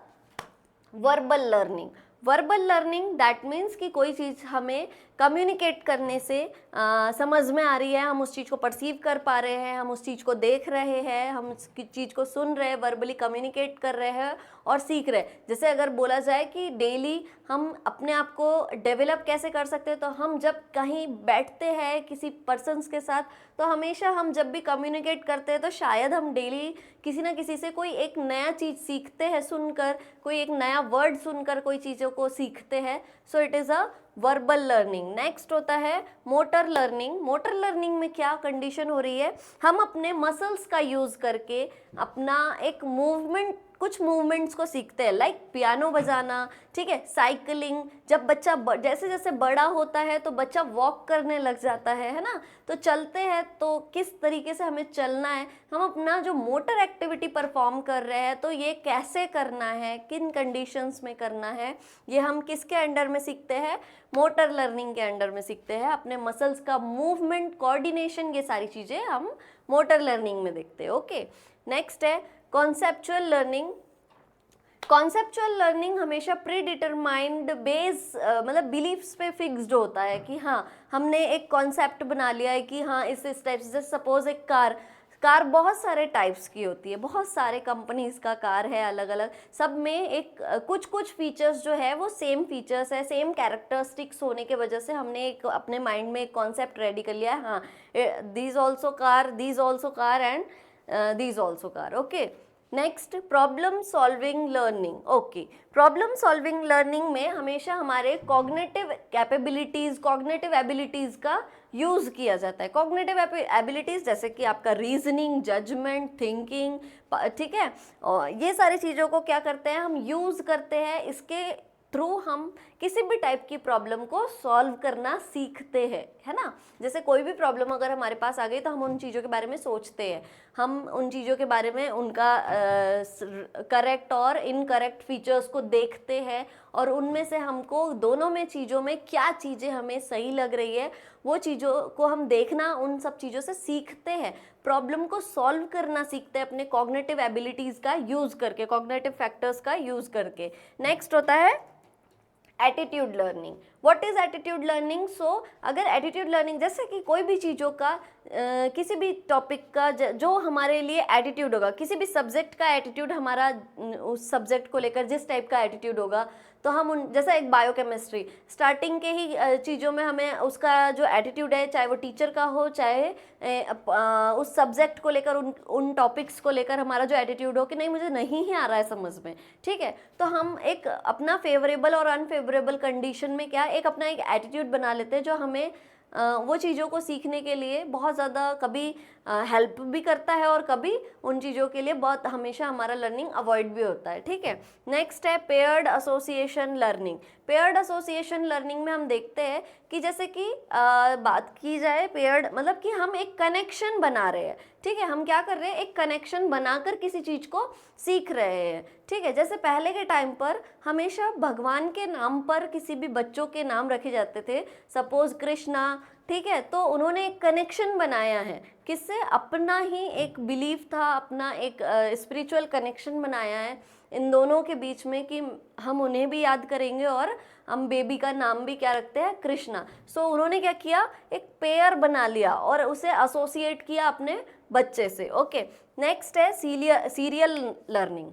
verbal learning. Verbal learning that means कि कोई चीज़ हमें कम्युनिकेट करने से समझ में आ रही है, हम उस चीज़ को परसीव कर पा रहे हैं, हम उस चीज़ को देख रहे हैं, हम उस चीज़ को सुन रहे हैं, वर्बली कम्युनिकेट कर रहे हैं और सीख रहे हैं। जैसे अगर बोला जाए कि डेली हम अपने आप को डेवलप कैसे कर सकते हैं, तो हम जब कहीं बैठते हैं किसी पर्सन्स के साथ, तो हमेशा हम जब भी कम्युनिकेट करते हैं तो शायद हम डेली किसी ना किसी से कोई एक नया चीज़ सीखते हैं सुनकर, कोई एक नया वर्ड सुनकर कोई चीज़ों को सीखते हैं। So it is a verbal learning. Next होता है मोटर लर्निंग। मोटर लर्निंग में क्या कंडीशन हो रही है, हम अपने मसल्स का यूज़ करके अपना एक मूवमेंट, कुछ मूवमेंट्स को सीखते हैं, लाइक पियानो बजाना, ठीक है, साइकिलिंग। जब बच्चा जैसे जैसे बड़ा होता है तो बच्चा वॉक करने लग जाता है ना, तो चलते हैं तो किस तरीके से हमें चलना है, हम अपना जो मोटर एक्टिविटी परफॉर्म कर रहे हैं तो ये कैसे करना है, किन कंडीशंस में करना है, ये हम किसके अंडर में सीखते हैं, मोटर लर्निंग के अंडर में सीखते हैं। अपने मसल्स का मूवमेंट, कोऑर्डिनेशन, ये सारी चीज़ें हम मोटर लर्निंग में देखते हैं। ओके, नेक्स्ट है कॉन्सेप्चुअल लर्निंग। कॉन्सेप्चुअल लर्निंग हमेशा प्री डिटरमाइंड बेस मतलब बिलीफ्स पे फिक्स्ड होता है कि हाँ, हमने एक कॉन्सेप्ट बना लिया है कि हाँ इस टाइप से। सपोज एक कार बहुत सारे टाइप्स की होती है, बहुत सारे कंपनीज का कार है अलग अलग, सब में एक कुछ कुछ फीचर्स जो है वो सेम फीचर्स है, सेम कैरेक्टरिस्टिक्स होने के वजह से हमने एक अपने माइंड में एक कॉन्सेप्ट रेडी कर लिया है, हाँ these also car and these also car. Okay, next problem solving learning. Okay, problem solving learning में हमेशा हमारे कॉग्निटिव कैपेबिलिटीज़, कॉग्निटिव एबिलिटीज़ का यूज़ किया जाता है। कॉग्निटिव एबिलिटीज़ जैसे कि आपका रीजनिंग, जजमेंट, थिंकिंग, ठीक है, और ये सारी चीज़ों को क्या करते हैं, हम यूज़ करते हैं। इसके थ्रू हम किसी भी टाइप की प्रॉब्लम को सॉल्व करना सीखते हैं, है ना। जैसे कोई भी प्रॉब्लम अगर हमारे पास आ गई तो हम उन चीज़ों के बारे में सोचते हैं, हम उन चीज़ों के बारे में उनका करेक्ट और इनकरेक्ट फीचर्स को देखते हैं और उनमें से हमको दोनों में चीज़ों में क्या चीज़ें हमें सही लग रही है वो चीज़ों को हम देखना, उन सब चीज़ों से सीखते हैं, प्रॉब्लम को सॉल्व करना सीखते हैं अपने कॉग्निटिव एबिलिटीज़ का यूज़ करके, कॉग्निटिव फैक्टर्स का यूज़ करके। नेक्स्ट होता है attitude learning. What is attitude learning? So अगर एटीट्यूड लर्निंग जैसे कि कोई भी चीज़ों का किसी भी टॉपिक का जो हमारे लिए एटीट्यूड होगा, किसी भी सब्जेक्ट का एटीट्यूड हमारा उस सब्जेक्ट को लेकर जिस टाइप का एटीट्यूड होगा, तो हम उन जैसा एक बायोकेमिस्ट्री स्टार्टिंग के ही चीज़ों में हमें उसका जो एटीट्यूड है, चाहे वो टीचर का हो, चाहे उस सब्जेक्ट को लेकर उन टॉपिक्स को लेकर हमारा जो एटीट्यूड हो कि नहीं मुझे नहीं ही आ रहा है समझ में, ठीक है, तो हम एक अपना फेवरेबल और अनफेवरेबल कंडीशन में क्या एक अपना एक एटीट्यूड बना लेते हैं जो हमें वो चीज़ों को सीखने के लिए बहुत ज़्यादा कभी हेल्प भी करता है और कभी उन चीज़ों के लिए बहुत हमेशा हमारा लर्निंग अवॉइड भी होता है, ठीक है। नेक्स्ट है paired association learning. Paired association learning में हम देखते हैं कि जैसे कि बात की जाए पेयर्ड मतलब कि हम एक कनेक्शन बना रहे हैं, ठीक है, हम क्या कर रहे हैं एक कनेक्शन बनाकर किसी चीज़ को सीख रहे हैं, ठीक है। जैसे पहले के टाइम पर हमेशा भगवान के नाम पर किसी भी बच्चों के नाम रखे जाते थे, सपोज कृष्णा, ठीक है, तो उन्होंने एक कनेक्शन बनाया है किससे, अपना ही एक बिलीफ था, अपना एक स्पिरिचुअल कनेक्शन बनाया है इन दोनों के बीच में कि हम उन्हें भी याद करेंगे और हम बेबी का नाम भी क्या रखते हैं, कृष्णा। सो उन्होंने क्या किया, एक पेयर बना लिया और उसे एसोसिएट किया अपने बच्चे से। ओके, नेक्स्ट है सीरियल लर्निंग।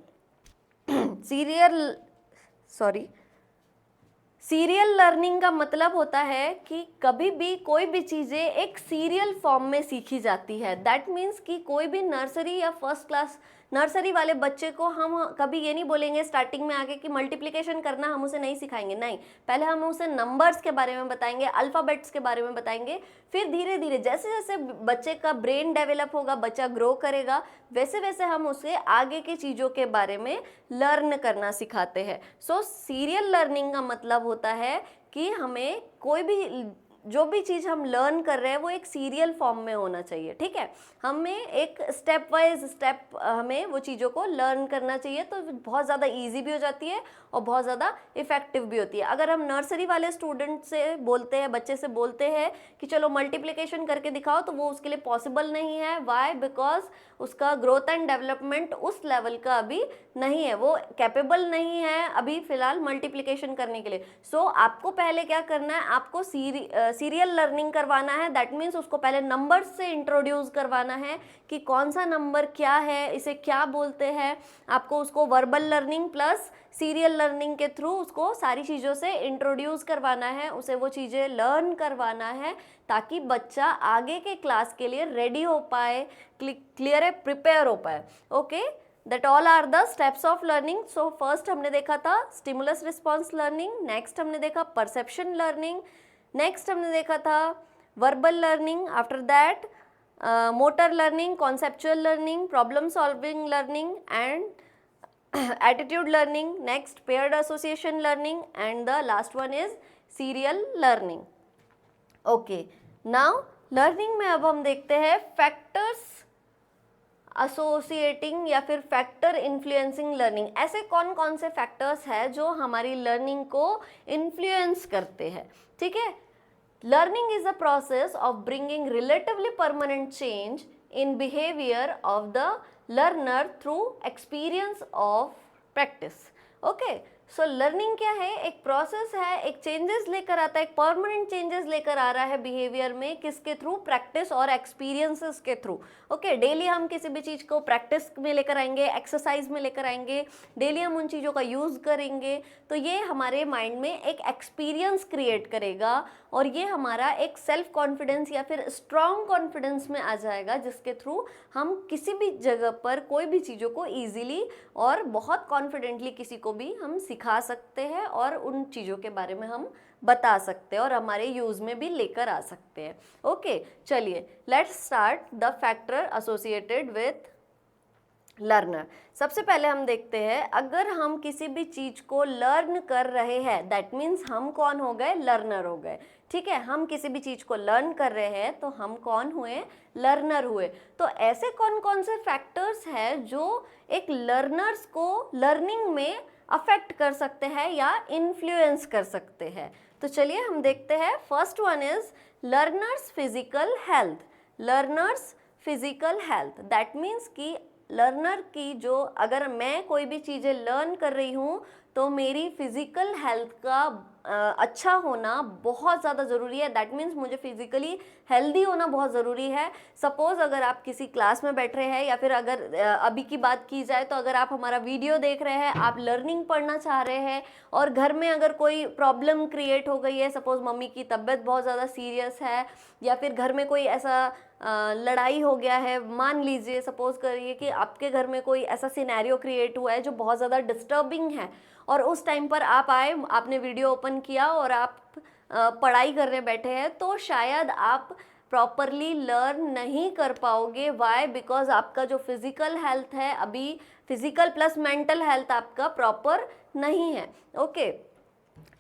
सीरियल लर्निंग का मतलब होता है कि कभी भी कोई भी चीज़ें एक सीरियल फॉर्म में सीखी जाती है। दैट मीन्स कि कोई भी नर्सरी या फर्स्ट क्लास नर्सरी वाले बच्चे को हम कभी ये नहीं बोलेंगे स्टार्टिंग में आके कि मल्टीप्लिकेशन करना हम उसे नहीं सिखाएंगे, नहीं। पहले हम उसे नंबर्स के बारे में बताएंगे, अल्फ़ाबेट्स के बारे में बताएंगे, फिर धीरे धीरे जैसे जैसे बच्चे का ब्रेन डेवलप होगा, बच्चा ग्रो करेगा, वैसे वैसे हम उसे आगे की चीज़ों के बारे में लर्न करना सिखाते हैं। सो सीरियल लर्निंग का मतलब होता है कि हमें कोई भी जो भी चीज़ हम लर्न कर रहे हैं वो एक सीरियल फॉर्म में होना चाहिए, ठीक है। हमें एक स्टेप वाइज स्टेप हमें वो चीज़ों को लर्न करना चाहिए, तो बहुत ज़्यादा इजी भी हो जाती है और बहुत ज़्यादा इफ़ेक्टिव भी होती है। अगर हम नर्सरी वाले स्टूडेंट से बोलते हैं, बच्चे से बोलते हैं कि चलो मल्टीप्लिकेशन करके दिखाओ, तो वो उसके लिए पॉसिबल नहीं है। वाई? बिकॉज उसका ग्रोथ एंड डेवलपमेंट उस लेवल का अभी नहीं है, वो कैपेबल नहीं है अभी फ़िलहाल मल्टीप्लिकेशन करने के लिए। सो आपको पहले क्या करना है, आपको सीरियल लर्निंग करवाना है। दैट मीन्स उसको पहले नंबर्स से इंट्रोड्यूस करवाना है कि कौन सा नंबर क्या है, इसे क्या बोलते हैं। आपको उसको verbal learning plus serial learning के थ्रू उसको सारी चीज़ों से इंट्रोड्यूस करवाना है, उसे वो चीज़ें लर्न करवाना है, ताकि बच्चा आगे के क्लास के लिए रेडी हो पाए, क्लियर है, प्रिपेयर हो पाए। Okay, that all are the steps of learning. So first हमने देखा था स्टिमुलस रिस्पॉन्स लर्निंग, नेक्स्ट हमने देखा परसेप्शन लर्निंग, नेक्स्ट हमने देखा था verbal learning, after that motor learning, conceptual learning, problem solving learning and attitude learning, next paired association learning, and the last one is serial learning. Okay, now learning में अब हम देखते हैं factors associating या फिर factor influencing learning। ऐसे कौन कौन से factors हैं जो हमारी learning को influence करते हैं, ठीक है। Learning is a process of bringing relatively permanent change in behavior of the learner through experience of practice. Okay, so learning क्या है, एक प्रोसेस है, एक चेंजेस लेकर आता है, एक परमानेंट चेंजेस लेकर आ रहा है बिहेवियर में, किसके थ्रू, प्रैक्टिस और एक्सपीरियंसेस के थ्रू। ओके, डेली हम किसी भी चीज़ को प्रैक्टिस में लेकर आएंगे, एक्सरसाइज में लेकर आएंगे, डेली हम उन चीज़ों का यूज़ करेंगे, तो ये हमारे माइंड में एक एक्सपीरियंस क्रिएट करेगा और ये हमारा एक सेल्फ कॉन्फिडेंस या फिर स्ट्रॉन्ग कॉन्फिडेंस में आ जाएगा, जिसके थ्रू हम किसी भी जगह पर कोई भी चीज़ों को ईजिली और बहुत कॉन्फिडेंटली किसी को भी हम सिखा सकते हैं और उन चीज़ों के बारे में हम बता सकते हैं और हमारे यूज़ में भी लेकर आ सकते हैं। ओके, चलिए let's start the factor associated with learner. सबसे पहले हम देखते हैं, अगर हम किसी भी चीज़ को लर्न कर रहे हैं, दैट मीन्स हम कौन हो गए, लर्नर हो गए, ठीक है। हम किसी भी चीज़ को लर्न कर रहे हैं तो हम कौन हुए, लर्नर हुए। तो ऐसे कौन कौन से फैक्टर्स हैं जो एक लर्नर्स को लर्निंग में अफेक्ट कर सकते हैं या इन्फ्लुएंस कर सकते हैं। तो चलिए हम देखते हैं। First one is learners physical health. Learners physical health, that means कि लर्नर की जो, अगर मैं कोई भी चीज़ें लर्न कर रही हूँ तो मेरी फिज़िकल हेल्थ का अच्छा होना बहुत ज़्यादा ज़रूरी है। दैट मीन्स मुझे फिज़िकली हेल्दी होना बहुत ज़रूरी है। सपोज़ अगर आप किसी क्लास में बैठ रहे हैं या फिर अगर अभी की बात की जाए तो अगर आप हमारा वीडियो देख रहे हैं, आप लर्निंग पढ़ना चाह रहे हैं और घर में अगर कोई प्रॉब्लम क्रिएट हो गई है, सपोज़ मम्मी की तबीयत बहुत ज़्यादा सीरियस है या फिर घर में कोई ऐसा लड़ाई हो गया है, मान लीजिए, सपोज़ करिए कि आपके घर में कोई ऐसा सिनेरियो क्रिएट हुआ है जो बहुत ज़्यादा डिस्टर्बिंग है और उस टाइम पर आप आए, आपने वीडियो ओपन किया और आप पढ़ाई करने बैठे हैं, तो शायद आप प्रॉपरली लर्न नहीं कर पाओगे। वाई? बिकॉज आपका जो फिज़िकल हेल्थ है, अभी फिज़िकल प्लस मेंटल हेल्थ आपका प्रॉपर नहीं है। ओके,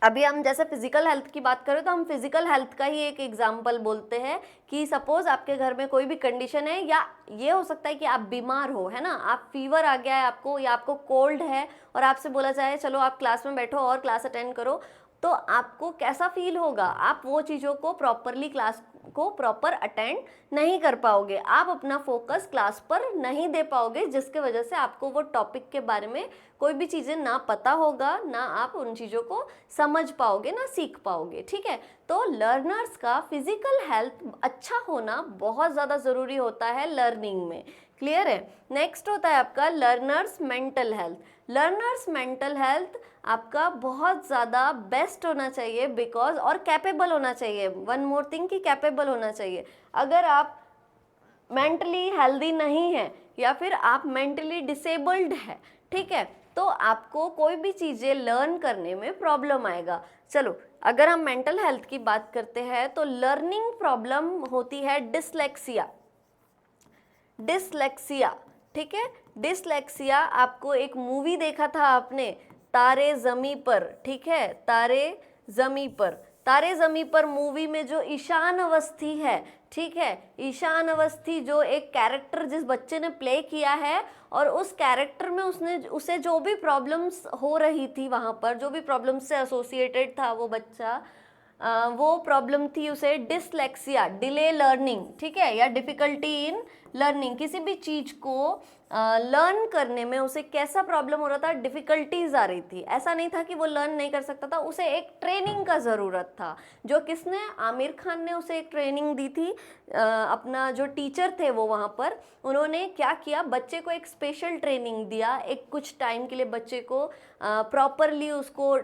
अभी हम जैसे फिजिकल हेल्थ की बात करें तो हम फिजिकल हेल्थ का ही एक एग्जांपल बोलते हैं कि सपोज़ आपके घर में कोई भी कंडीशन है, या ये हो सकता है कि आप बीमार हो, है ना, आप फीवर आ गया है आपको, या आपको कोल्ड है और आपसे बोला जाए चलो आप क्लास में बैठो और क्लास अटेंड करो, तो आपको कैसा फील होगा, आप वो चीज़ों को प्रॉपरली क्लास को प्रॉपर अटेंड नहीं कर पाओगे, आप अपना फोकस क्लास पर नहीं दे पाओगे, जिसके वजह से आपको वो टॉपिक के बारे में कोई भी चीज़ें ना पता होगा, ना आप उन चीज़ों को समझ पाओगे, ना सीख पाओगे। ठीक है, तो लर्नर्स का फिजिकल हेल्थ अच्छा होना बहुत ज़्यादा ज़रूरी होता है लर्निंग में। क्लियर है। नेक्स्ट होता है आपका learners mental health. Learners mental health आपका बहुत ज़्यादा बेस्ट होना चाहिए बिकॉज, और कैपेबल होना चाहिए, वन मोर थिंग कि कैपेबल होना चाहिए। अगर आप मेंटली हेल्दी नहीं है या फिर आप मेंटली डिसेबल्ड है, ठीक है, तो आपको कोई भी चीज़ें लर्न करने में प्रॉब्लम आएगा। चलो, अगर हम मेंटल हेल्थ की बात करते हैं तो लर्निंग प्रॉब्लम होती है डिसलेक्सिया। डिसलेक्सिया, ठीक है, डिसलेक्सिया। आपको एक मूवी देखा था आपने, तारे ज़मी पर, ठीक है, तारे ज़मी पर। तारे ज़मी पर मूवी में जो ईशान अवस्थी है, ठीक है, ईशान अवस्थी जो एक कैरेक्टर जिस बच्चे ने प्ले किया है, और उस कैरेक्टर में उसे जो भी प्रॉब्लम्स हो रही थी वहाँ पर, जो भी प्रॉब्लम्स से एसोसिएटेड था वो बच्चा, वो प्रॉब्लम थी उसे डिसलेक्सिया, डिले लर्निंग, ठीक है, या डिफ़िकल्टी इन लर्निंग। किसी भी चीज़ को लर्न करने में उसे कैसा प्रॉब्लम हो रहा था, डिफ़िकल्टीज आ रही थी। ऐसा नहीं था कि वो लर्न नहीं कर सकता था, उसे एक ट्रेनिंग का ज़रूरत था। जो किसने, आमिर खान ने उसे एक ट्रेनिंग दी थी। अपना जो टीचर थे वो वहाँ पर, उन्होंने क्या किया, बच्चे को एक स्पेशल ट्रेनिंग दिया, एक कुछ टाइम के लिए बच्चे को प्रॉपरली उसको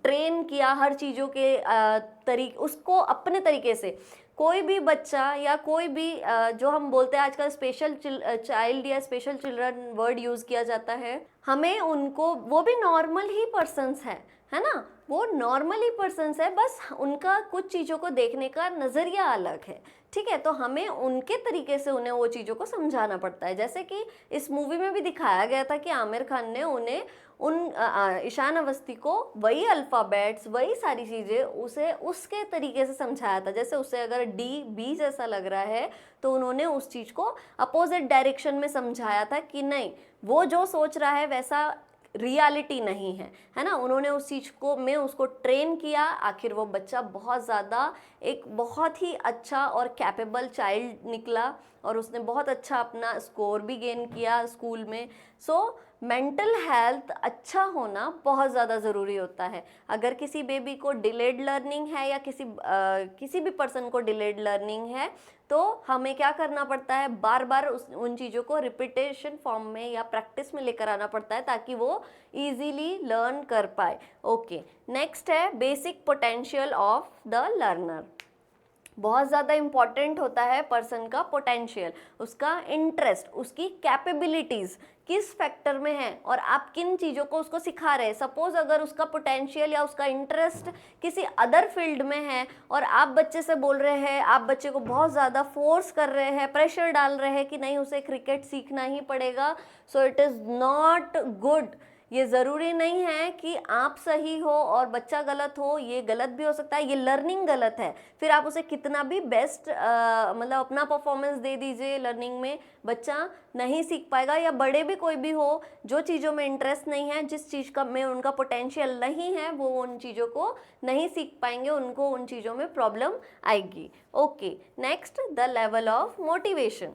ट्रेन किया हर चीज़ों के उसको अपने तरीके से। कोई भी बच्चा या कोई भी जो हम बोलते हैं आजकल स्पेशल चाइल्ड या स्पेशल चिल्ड्रन वर्ड यूज़ किया जाता है, हमें उनको, वो भी नॉर्मल ही पर्सन्स है ना, वो नॉर्मल ही पर्सन्स है, बस उनका कुछ चीज़ों को देखने का नज़रिया अलग है। ठीक है, तो हमें उनके तरीके से उन्हें वो चीज़ों को समझाना पड़ता है। जैसे कि इस मूवी में भी दिखाया गया था कि आमिर खान ने उन्हें ईशान अवस्थी को वही अल्फ़ाबेट्स, वही सारी चीज़ें उसे उसके तरीके से समझाया था। जैसे उसे अगर डी बी जैसा लग रहा है तो उन्होंने उस चीज़ को अपोजिट डायरेक्शन में समझाया था कि नहीं, वो जो सोच रहा है वैसा रियलिटी नहीं है ना। उन्होंने उस चीज़ को में उसको ट्रेन किया, आखिर वो बच्चा बहुत ज़्यादा एक बहुत ही अच्छा और कैपेबल चाइल्ड निकला, और उसने बहुत अच्छा अपना स्कोर भी गेन किया स्कूल में। सो मेंटल हेल्थ अच्छा होना बहुत ज़्यादा ज़रूरी होता है। अगर किसी बेबी को डिलेड लर्निंग है या किसी भी पर्सन को डिलेड लर्निंग है, तो हमें क्या करना पड़ता है, बार बार उन चीज़ों को रिपीटेशन फॉर्म में या प्रैक्टिस में लेकर आना पड़ता है ताकि वो इजीली लर्न कर पाए। ओके, नेक्स्ट है basic potential of the learner. बहुत ज़्यादा इम्पॉर्टेंट होता है पर्सन का पोटेंशियल, उसका इंटरेस्ट, उसकी कैपेबिलिटीज़ किस फैक्टर में है और आप किन चीज़ों को उसको सिखा रहे हैं। सपोज़ अगर उसका पोटेंशियल या उसका इंटरेस्ट किसी अदर फील्ड में है और आप बच्चे से बोल रहे हैं, आप बच्चे को बहुत ज़्यादा फोर्स कर रहे हैं, प्रेशर डाल रहे हैं कि नहीं उसे क्रिकेट सीखना ही पड़ेगा, so it is not good. ये ज़रूरी नहीं है कि आप सही हो और बच्चा गलत हो, ये गलत भी हो सकता है, ये लर्निंग गलत है। फिर आप उसे कितना भी बेस्ट मतलब अपना परफॉर्मेंस दे दीजिए लर्निंग में, बच्चा नहीं सीख पाएगा। या बड़े भी कोई भी हो, जो चीज़ों में इंटरेस्ट नहीं है, जिस चीज़ का में उनका पोटेंशियल नहीं है, वो उन चीज़ों को नहीं सीख पाएंगे, उनको उन चीज़ों में प्रॉब्लम आएगी। Okay, next the level of motivation.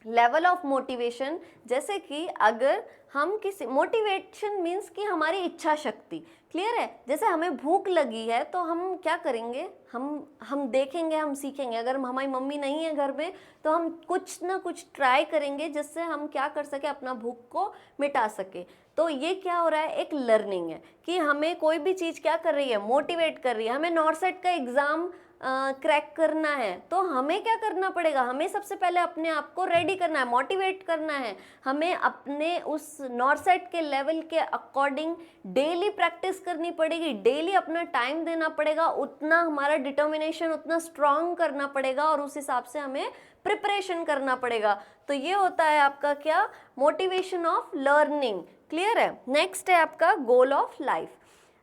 Level of motivation, जैसे कि अगर हम किसी, मोटिवेशन मीन्स कि हमारी इच्छा शक्ति, क्लियर है। जैसे हमें भूख लगी है तो हम क्या करेंगे, हम देखेंगे, हम सीखेंगे। अगर हमारी मम्मी नहीं है घर में तो हम कुछ ना कुछ ट्राई करेंगे जिससे हम क्या कर सके, अपना भूख को मिटा सके। तो ये क्या हो रहा है, एक लर्निंग है कि हमें कोई भी चीज़ क्या कर रही है, मोटिवेट कर रही है। हमें नॉर्सेट का एग्ज़ाम क्रैक करना है तो हमें क्या करना पड़ेगा, हमें सबसे पहले अपने आप को रेडी करना है, मोटिवेट करना है। हमें अपने उस नॉर्सेट के लेवल के अकॉर्डिंग डेली प्रैक्टिस करनी पड़ेगी, डेली अपना टाइम देना पड़ेगा, उतना हमारा डिटर्मिनेशन उतना स्ट्रांग करना पड़ेगा और उस हिसाब से हमें प्रिपरेशन करना पड़ेगा। तो ये होता है आपका क्या, मोटिवेशन ऑफ लर्निंग। क्लियर है। नेक्स्ट है आपका गोल ऑफ लाइफ।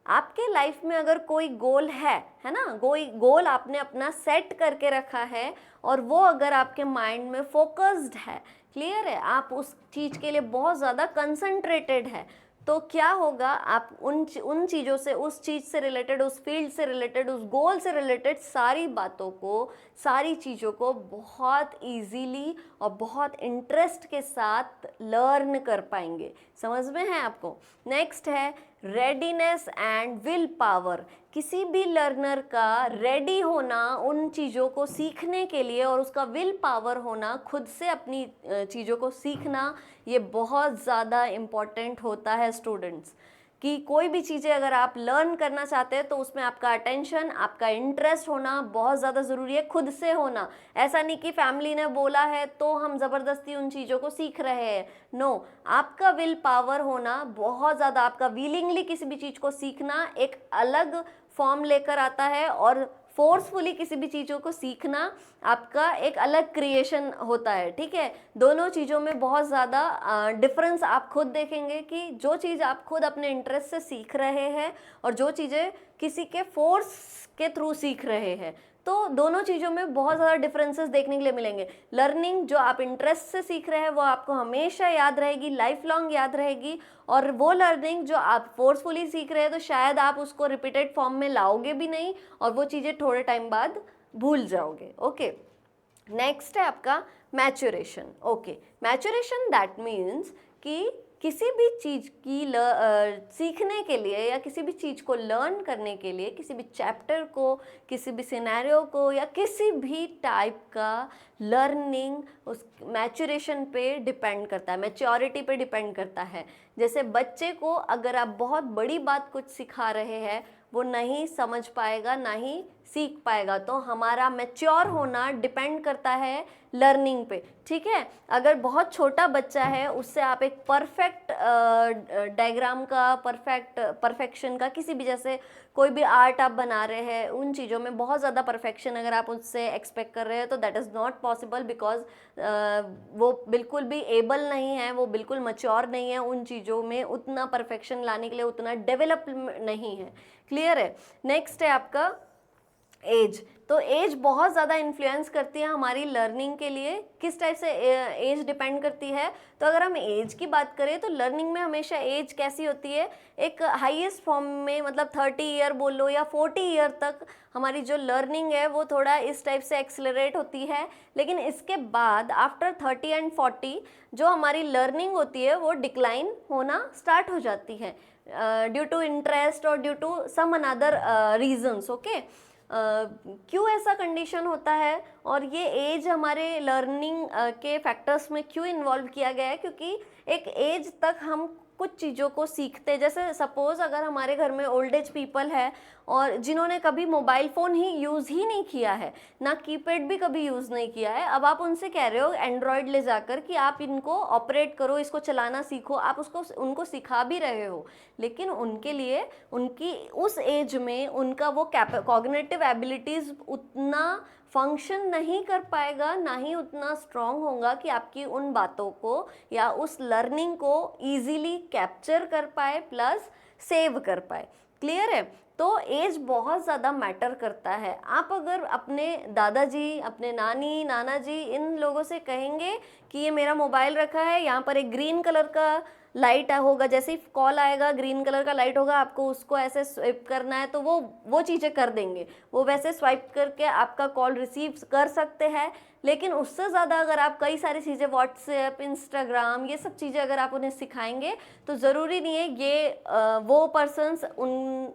आपके लाइफ में अगर कोई गोल है ना, कोई गोल आपने अपना सेट करके रखा है और वो अगर आपके माइंड में फोकस्ड है, क्लियर है, आप उस चीज़ के लिए बहुत ज़्यादा कंसंट्रेटेड है, तो क्या होगा, आप उन चीज़ों से, उस चीज़ से रिलेटेड, उस फील्ड से रिलेटेड, उस गोल से रिलेटेड सारी बातों को, सारी चीज़ों को बहुत इजीली और बहुत इंटरेस्ट के साथ लर्न कर पाएंगे। समझ में है आपको? नेक्स्ट है रेडीनेस एंड विल पावर। किसी भी लर्नर का रेडी होना उन चीज़ों को सीखने के लिए और उसका विल पावर होना, खुद से अपनी चीज़ों को सीखना, ये बहुत ज़्यादा इम्पॉर्टेंट होता है स्टूडेंट्स। कि कोई भी चीज़ें अगर आप लर्न करना चाहते हैं तो उसमें आपका अटेंशन, आपका इंटरेस्ट होना बहुत ज़्यादा ज़रूरी है, खुद से होना। ऐसा नहीं कि फैमिली ने बोला है तो हम ज़बरदस्ती उन चीज़ों को सीख रहे हैं। नो, आपका विल पावर होना बहुत ज़्यादा, आपका विलिंगली किसी भी चीज़ को सीखना एक अलग फॉर्म लेकर आता है, और फोर्सफुली किसी भी चीज़ों को सीखना आपका एक अलग क्रिएशन होता है। ठीक है, दोनों चीज़ों में बहुत ज़्यादा डिफरेंस आप खुद देखेंगे कि जो चीज़ आप खुद अपने इंटरेस्ट से सीख रहे हैं और जो चीज़ें किसी के फोर्स के थ्रू सीख रहे हैं, तो दोनों चीज़ों में बहुत ज़्यादा डिफरेंसेस देखने के लिए मिलेंगे। लर्निंग जो आप इंटरेस्ट से सीख रहे हैं वो आपको हमेशा याद रहेगी, लाइफ लॉन्ग याद रहेगी, और वो लर्निंग जो आप फोर्सफुली सीख रहे हैं तो शायद आप उसको रिपीटेड फॉर्म में लाओगे भी नहीं और वो चीज़ें थोड़े टाइम बाद भूल जाओगे। ओके, नेक्स्ट है आपका maturation. Okay, maturation that means कि किसी भी चीज़ की सीखने के लिए या किसी भी चीज़ को लर्न करने के लिए, किसी भी चैप्टर को, किसी भी सिनेरियो को, या किसी भी टाइप का लर्निंग उस मैच्योरेशन पे डिपेंड करता है, मैच्योरिटी पे डिपेंड करता है। जैसे बच्चे को अगर आप बहुत बड़ी बात कुछ सिखा रहे हैं, वो नहीं समझ पाएगा, ना ही सीख पाएगा। तो हमारा मैच्योर होना डिपेंड करता है लर्निंग पे। ठीक है, अगर बहुत छोटा बच्चा है उससे आप एक परफेक्ट डायग्राम का, परफेक्शन का, किसी भी, जैसे कोई भी आर्ट आप बना रहे हैं, उन चीज़ों में बहुत ज़्यादा परफेक्शन अगर आप उससे एक्सपेक्ट कर रहे हैं तो that is not possible, because वो बिल्कुल भी एबल नहीं है, वो बिल्कुल मैच्योर नहीं है उन चीज़ों में उतना परफेक्शन लाने के लिए, उतना डेवलप नहीं है। क्लियर है? नेक्स्ट है आपका एज। तो एज बहुत ज़्यादा इन्फ्लुएंस करती है हमारी लर्निंग के लिए। किस टाइप से एज डिपेंड करती है? तो अगर हम एज की बात करें तो लर्निंग में हमेशा एज कैसी होती है, एक हाईएस्ट फॉर्म में, मतलब 30 ईयर बोल लो या 40 ईयर तक हमारी जो लर्निंग है वो थोड़ा इस टाइप से एक्सेलरेट होती है। लेकिन इसके बाद आफ्टर 30 एंड 40 जो हमारी लर्निंग होती है वो डिक्लाइन होना स्टार्ट हो जाती है, ड्यू टू इंटरेस्ट और due to some another reasons. Okay, क्यों ऐसा कंडीशन होता है और ये एज हमारे लर्निंग के फैक्टर्स में क्यों इन्वॉल्व किया गया है? क्योंकि एक एज तक हम कुछ चीज़ों को सीखते हैं। जैसे सपोज़ अगर हमारे घर में ओल्ड एज पीपल है और जिन्होंने कभी मोबाइल फ़ोन ही यूज़ ही नहीं किया है, ना कीपैड भी कभी यूज़ नहीं किया है, अब आप उनसे कह रहे हो एंड्रॉयड ले जाकर कि आप इनको ऑपरेट करो, इसको चलाना सीखो, आप उनको सिखा भी रहे हो, लेकिन उनके लिए उनकी उस एज में उनका वो कॉग्निटिव एबिलिटीज़ उतना फंक्शन नहीं कर पाएगा, ना ही उतना स्ट्रॉन्ग होगा कि आपकी उन बातों को या उस लर्निंग को ईजीली कैप्चर कर पाए प्लस सेव कर पाए। क्लियर है? तो एज बहुत ज़्यादा मैटर करता है। आप अगर अपने दादाजी, अपने नानी, नाना जी, इन लोगों से कहेंगे कि ये मेरा मोबाइल रखा है, यहाँ पर एक ग्रीन कलर का लाइट होगा, जैसे ही कॉल आएगा ग्रीन कलर का लाइट होगा, आपको उसको ऐसे स्वाइप करना है, तो वो चीज़ें कर देंगे, वो वैसे स्वाइप करके आपका कॉल रिसीव कर सकते हैं। लेकिन उससे ज़्यादा अगर आप कई सारी चीज़ें, व्हाट्सएप, इंस्टाग्राम, ये सब चीज़ें अगर आप उन्हें सिखाएंगे तो ज़रूरी नहीं है ये वो पर्सन्स उन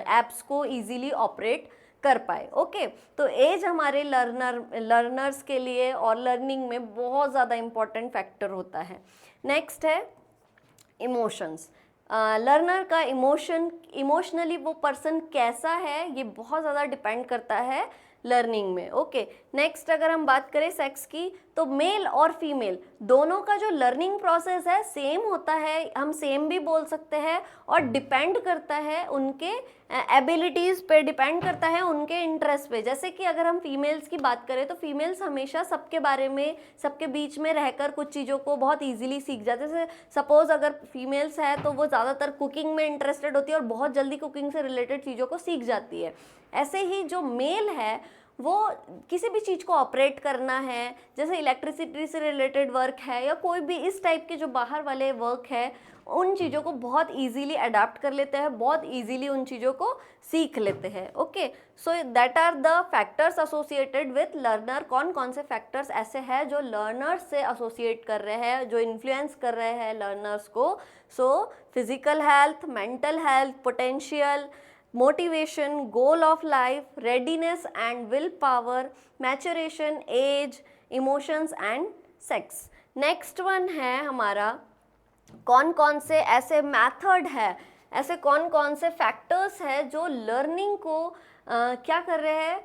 ऐप्स को ईजीली ऑपरेट कर पाए। ओके, तो एज हमारे लर्नर्स के लिए और लर्निंग में बहुत ज़्यादा इम्पॉर्टेंट फैक्टर होता है। नेक्स्ट है इमोशंस। लर्नर का इमोशनली वो पर्सन कैसा है, ये बहुत ज़्यादा डिपेंड करता है लर्निंग में। ओके, नेक्स्ट अगर हम बात करें सेक्स की, तो मेल और फीमेल दोनों का जो लर्निंग प्रोसेस है सेम होता है, हम सेम भी बोल सकते हैं, और डिपेंड करता है उनके एबिलिटीज़ पे, डिपेंड करता है उनके इंटरेस्ट पे। जैसे कि अगर हम फीमेल्स की बात करें तो फीमेल्स हमेशा सबके बारे में, सबके बीच में रहकर कुछ चीज़ों को बहुत ईजिली सीख जाते हैं। जैसे सपोज़ अगर फीमेल्स है तो वो ज़्यादातर कुकिंग में इंटरेस्टेड होती है और बहुत जल्दी कुकिंग से रिलेटेड चीज़ों को सीख जाती है। ऐसे ही जो मेल है वो किसी भी चीज़ को ऑपरेट करना है, जैसे इलेक्ट्रिसिटी से रिलेटेड वर्क है या कोई भी इस टाइप के जो बाहर वाले वर्क है, उन चीज़ों को बहुत इजीली अडाप्ट कर लेते हैं, बहुत इजीली उन चीज़ों को सीख लेते हैं। Okay, so that are the factors associated with learner. कौन कौन से फैक्टर्स ऐसे हैं जो लर्नर्स से एसोसिएट कर रहे हैं, जो इन्फ्लुएंस कर रहे हैं लर्नर्स को? So physical health, mental health, potential, motivation, goal of life, readiness and will power, maturation, age, emotions and sex. Next one है हमारा, कौन कौन से ऐसे मेथड है, ऐसे कौन कौन से फैक्टर्स हैं जो लर्निंग को क्या कर रहे हैं,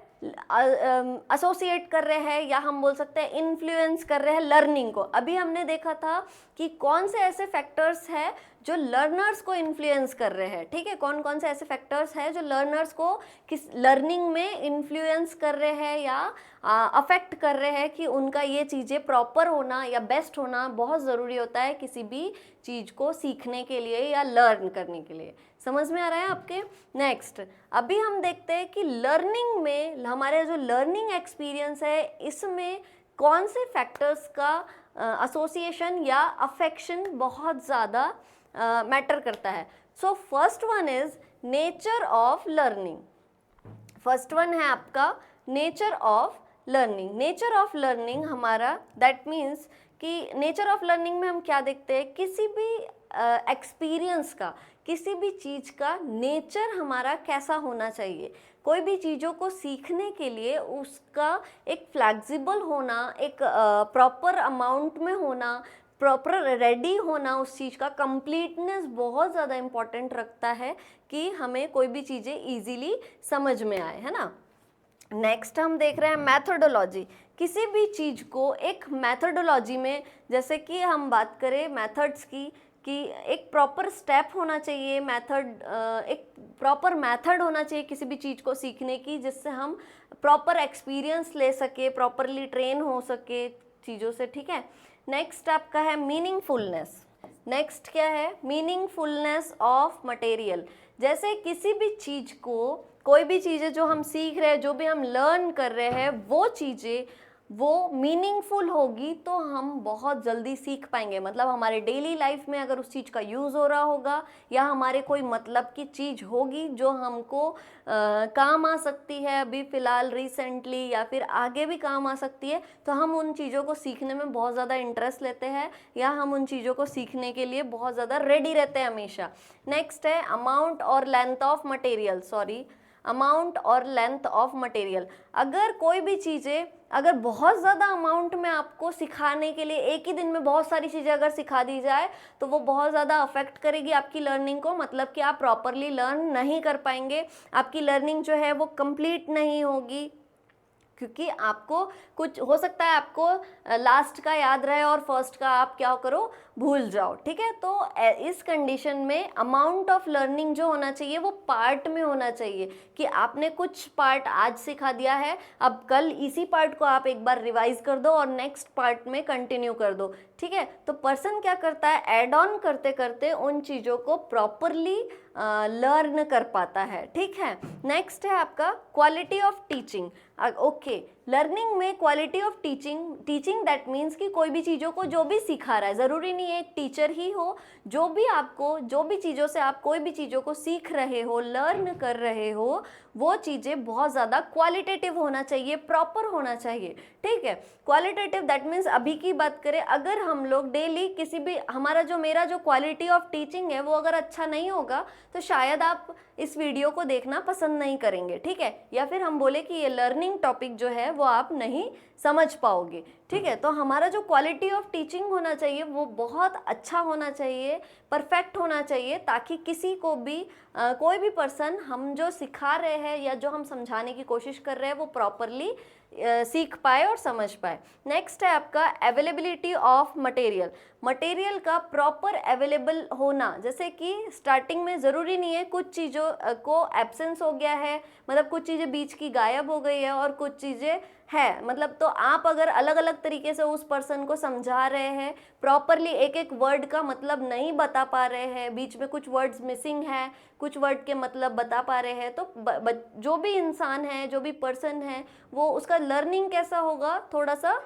एसोसिएट कर रहे हैं, या हम बोल सकते हैं इन्फ्लुएंस कर रहे हैं लर्निंग को। अभी हमने देखा था कि कौन से ऐसे फैक्टर्स हैं जो लर्नर्स को इन्फ्लुएंस कर रहे हैं, ठीक है, कौन कौन से ऐसे फैक्टर्स हैं जो लर्नर्स को किस लर्निंग में इन्फ्लुएंस कर रहे हैं या अफेक्ट कर रहे हैं कि उनका ये चीज़ें प्रॉपर होना या बेस्ट होना बहुत ज़रूरी होता है किसी भी चीज़ को सीखने के लिए या लर्न करने के लिए। समझ में आ रहा है आपके? नेक्स्ट, अभी हम देखते हैं कि लर्निंग में हमारे जो लर्निंग एक्सपीरियंस है, इसमें कौन से फैक्टर्स का एसोसिएशन या अफेक्शन बहुत ज़्यादा मैटर करता है। So first one is nature of learning. First one है आपका nature of learning. Nature of learning हमारा दैट मीन्स कि नेचर ऑफ लर्निंग में हम क्या देखते हैं, किसी भी एक्सपीरियंस का, किसी भी चीज़ का नेचर हमारा कैसा होना चाहिए। कोई भी चीज़ों को सीखने के लिए उसका एक फ्लेक्सिबल होना, एक प्रॉपर अमाउंट में होना, प्रॉपर रेडी होना, उस चीज़ का कंप्लीटनेस बहुत ज़्यादा इम्पॉर्टेंट रखता है कि हमें कोई भी चीज़ें इजीली समझ में आए, है ना। नेक्स्ट हम देख रहे हैं मैथडोलॉजी। किसी भी चीज़ को एक मैथडोलॉजी में, जैसे कि हम बात करें मेथड्स की, कि एक प्रॉपर स्टेप होना चाहिए, मेथड, एक प्रॉपर मेथड होना चाहिए किसी भी चीज़ को सीखने की, जिससे हम प्रॉपर एक्सपीरियंस ले सके, प्रॉपरली ट्रेन हो सके चीज़ों से, ठीक है। नेक्स्ट आपका है मीनिंगफुलनेस। नेक्स्ट क्या है? Meaningfulness of material. जैसे किसी भी चीज़ को, कोई भी चीज़ें जो हम सीख रहे हैं, जो भी हम लर्न कर रहे हैं, वो चीज़ें वो मीनिंगफुल होगी तो हम बहुत जल्दी सीख पाएंगे। मतलब हमारे डेली लाइफ में अगर उस चीज़ का यूज़ हो रहा होगा, या हमारे कोई मतलब की चीज़ होगी जो हमको काम आ सकती है अभी फ़िलहाल रिसेंटली, या फिर आगे भी काम आ सकती है, तो हम उन चीज़ों को सीखने में बहुत ज़्यादा इंटरेस्ट लेते हैं, या हम उन चीज़ों को सीखने के लिए बहुत ज़्यादा रेडी रहते हैं हमेशा। नेक्स्ट है अमाउंट और लेंथ ऑफ मटेरियल। अमाउंट और लेंथ ऑफ मटेरियल। अगर कोई भी चीज़ें, अगर बहुत ज़्यादा अमाउंट में आपको सिखाने के लिए एक ही दिन में बहुत सारी चीज़ें अगर सिखा दी जाए, तो वो बहुत ज़्यादा अफेक्ट करेगी आपकी लर्निंग को। मतलब कि आप प्रॉपरली लर्न नहीं कर पाएंगे, आपकी लर्निंग जो है वो कंप्लीट नहीं होगी, क्योंकि आपको कुछ हो सकता है आपको लास्ट का याद रहे और फर्स्ट का आप क्या करो, भूल जाओ, ठीक है। तो इस कंडीशन में अमाउंट ऑफ लर्निंग जो होना चाहिए वो पार्ट में होना चाहिए, कि आपने कुछ पार्ट आज सिखा दिया है, अब कल इसी पार्ट को आप एक बार रिवाइज कर दो और नेक्स्ट पार्ट में कंटिन्यू कर दो, ठीक है। तो पर्सन क्या करता है, ऐड ऑन करते करते उन चीज़ों को प्रॉपरली लर्न कर पाता है, ठीक है। नेक्स्ट है आपका quality of teaching. Okay, learning में quality of teaching that means कि कोई भी चीज़ों को जो भी सिखा रहा है, ज़रूरी नहीं है एक टीचर ही हो, जो भी आपको, जो भी चीज़ों से आप कोई भी चीज़ों को सीख रहे हो, लर्न कर रहे हो, वो चीज़ें बहुत ज़्यादा क्वालिटेटिव होना चाहिए, प्रॉपर होना चाहिए, ठीक है। क्वालिटेटिव दैट मीन्स अभी की बात करें, अगर हम लोग डेली किसी भी, मेरा जो क्वालिटी ऑफ टीचिंग है वो अगर अच्छा नहीं होगा, तो शायद आप इस वीडियो को देखना पसंद नहीं करेंगे, ठीक है, या फिर हम बोले कि ये लर्निंग टॉपिक जो है वो आप नहीं समझ पाओगे, ठीक है। तो हमारा जो क्वालिटी ऑफ टीचिंग होना चाहिए वो बहुत अच्छा होना चाहिए, परफेक्ट होना चाहिए, ताकि किसी को भी कोई भी पर्सन हम जो सिखा रहे हैं या जो हम समझाने की कोशिश कर रहे हैं वो प्रॉपरली सीख पाए और समझ पाए। नेक्स्ट है आपका अवेलेबिलिटी ऑफ मटेरियल का प्रॉपर अवेलेबल होना। जैसे कि स्टार्टिंग में ज़रूरी नहीं है, कुछ चीज़ों को एब्सेंस हो गया है, मतलब कुछ चीज़ें बीच की गायब हो गई है और कुछ चीज़ें है, मतलब तो आप अगर अलग अलग तरीके से उस पर्सन को समझा रहे हैं, प्रॉपरली एक एक वर्ड का मतलब नहीं बता पा रहे हैं, बीच में कुछ वर्ड्स मिसिंग है, कुछ वर्ड के मतलब बता पा रहे हैं, तो जो भी इंसान है, जो भी पर्सन है, वो उसका लर्निंग कैसा होगा, थोड़ा सा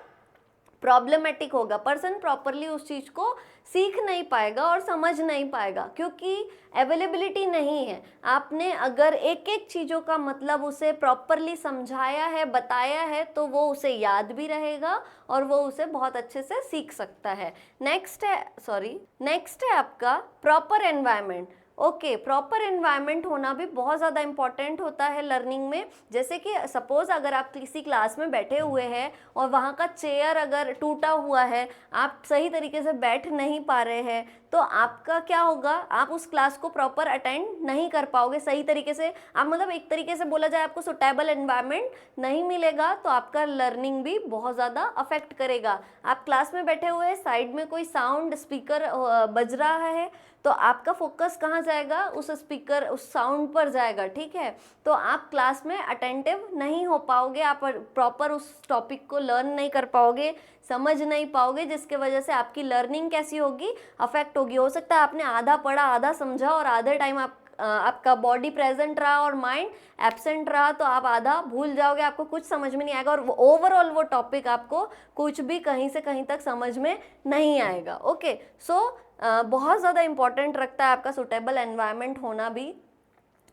प्रॉब्लमेटिक होगा। पर्सन प्रॉपरली उस चीज़ को सीख नहीं पाएगा और समझ नहीं पाएगा, क्योंकि अवेलेबिलिटी नहीं है। आपने अगर एक एक चीज़ों का मतलब उसे प्रॉपरली समझाया है, बताया है, तो वो उसे याद भी रहेगा और वो उसे बहुत अच्छे से सीख सकता है। नेक्स्ट है आपका proper environment. Okay, proper environment होना भी बहुत ज़्यादा इम्पॉर्टेंट होता है लर्निंग में। जैसे कि सपोज़ अगर आप किसी क्लास में बैठे हुए हैं और वहाँ का चेयर अगर टूटा हुआ है, आप सही तरीके से बैठ नहीं पा रहे हैं, तो आपका क्या होगा, आप उस क्लास को प्रॉपर अटेंड नहीं कर पाओगे सही तरीके से। आप मतलब एक तरीके से बोला जाए, आपको सुटेबल एनवायरनमेंट नहीं मिलेगा, तो आपका लर्निंग भी बहुत ज़्यादा अफेक्ट करेगा। आप क्लास में बैठे हुए हैं, साइड में कोई साउंड स्पीकर बज रहा है, तो आपका फोकस कहाँ जाएगा, उस स्पीकर, उस साउंड पर जाएगा, ठीक है। तो आप क्लास में अटेंटिव नहीं हो पाओगे, आप प्रॉपर उस टॉपिक को लर्न नहीं कर पाओगे, समझ नहीं पाओगे, जिसके वजह से आपकी लर्निंग कैसी होगी, अफेक्ट होगी। हो सकता है आपने आधा पढ़ा, आधा समझा और आधे टाइम आपका बॉडी प्रेजेंट रहा और माइंड एब्सेंट रहा, तो आप आधा भूल जाओगे, आपको कुछ समझ में नहीं आएगा और ओवरऑल वो टॉपिक आपको कुछ भी कहीं से कहीं तक समझ में नहीं आएगा। ओके, सो बहुत ज़्यादा इम्पॉर्टेंट रखता है आपका सुटेबल एनवायरनमेंट होना भी।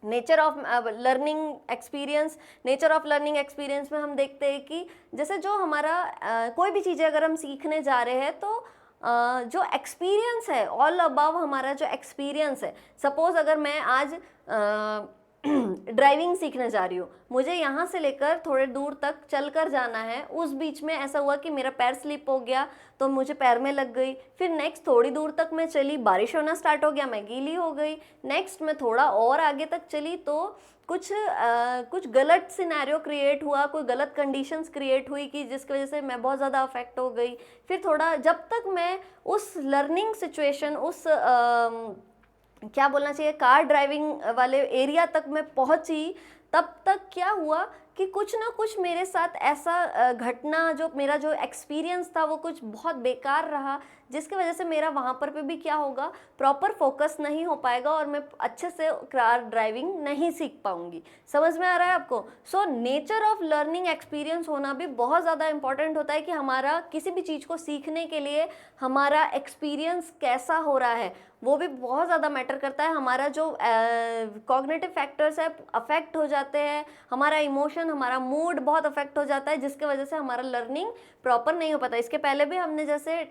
Nature of learning experience, nature of learning experience में हम देखते हैं कि जैसे जो हमारा कोई भी चीज़ें अगर हम सीखने जा रहे हैं, तो जो एक्सपीरियंस है, ऑल अबाव हमारा जो एक्सपीरियंस है, सपोज़ अगर मैं आज ड्राइविंग सीखने जा रही हूँ, मुझे यहाँ से लेकर थोड़े दूर तक चलकर जाना है, उस बीच में ऐसा हुआ कि मेरा पैर स्लिप हो गया, तो मुझे पैर में लग गई। फिर नेक्स्ट थोड़ी दूर तक मैं चली, बारिश होना स्टार्ट हो गया, मैं गीली हो गई। नेक्स्ट मैं थोड़ा और आगे तक चली, तो कुछ गलत सिनेरियो क्रिएट हुआ, कोई गलत कंडीशंस क्रिएट हुई कि जिसकी वजह से मैं बहुत ज़्यादा अफेक्ट हो गई। फिर थोड़ा, जब तक मैं उस लर्निंग सिचुएशन, उस क्या बोलना चाहिए, कार ड्राइविंग वाले एरिया तक मैं पहुंची, तब तक क्या हुआ कि कुछ ना कुछ मेरे साथ ऐसा घटना, जो मेरा जो एक्सपीरियंस था वो कुछ बहुत बेकार रहा, जिसकी वजह से मेरा वहाँ पर भी क्या होगा, प्रॉपर फोकस नहीं हो पाएगा और मैं अच्छे से कार ड्राइविंग नहीं सीख पाऊंगी। समझ में आ रहा है आपको? So nature of learning experience होना भी बहुत ज़्यादा इंपॉर्टेंट होता है कि हमारा किसी भी चीज़ को सीखने के लिए हमारा एक्सपीरियंस कैसा हो रहा है, वो भी बहुत ज़्यादा मैटर करता है। हमारा जो कॉग्निटिव फैक्टर्स है अफेक्ट हो जाते हैं, हमारा इमोशन, हमारा मूड बहुत अफेक्ट हो जाता है, जिसके वजह से हमारा लर्निंग प्रॉपर नहीं हो पाता। इसके पहले भी हमने जैसे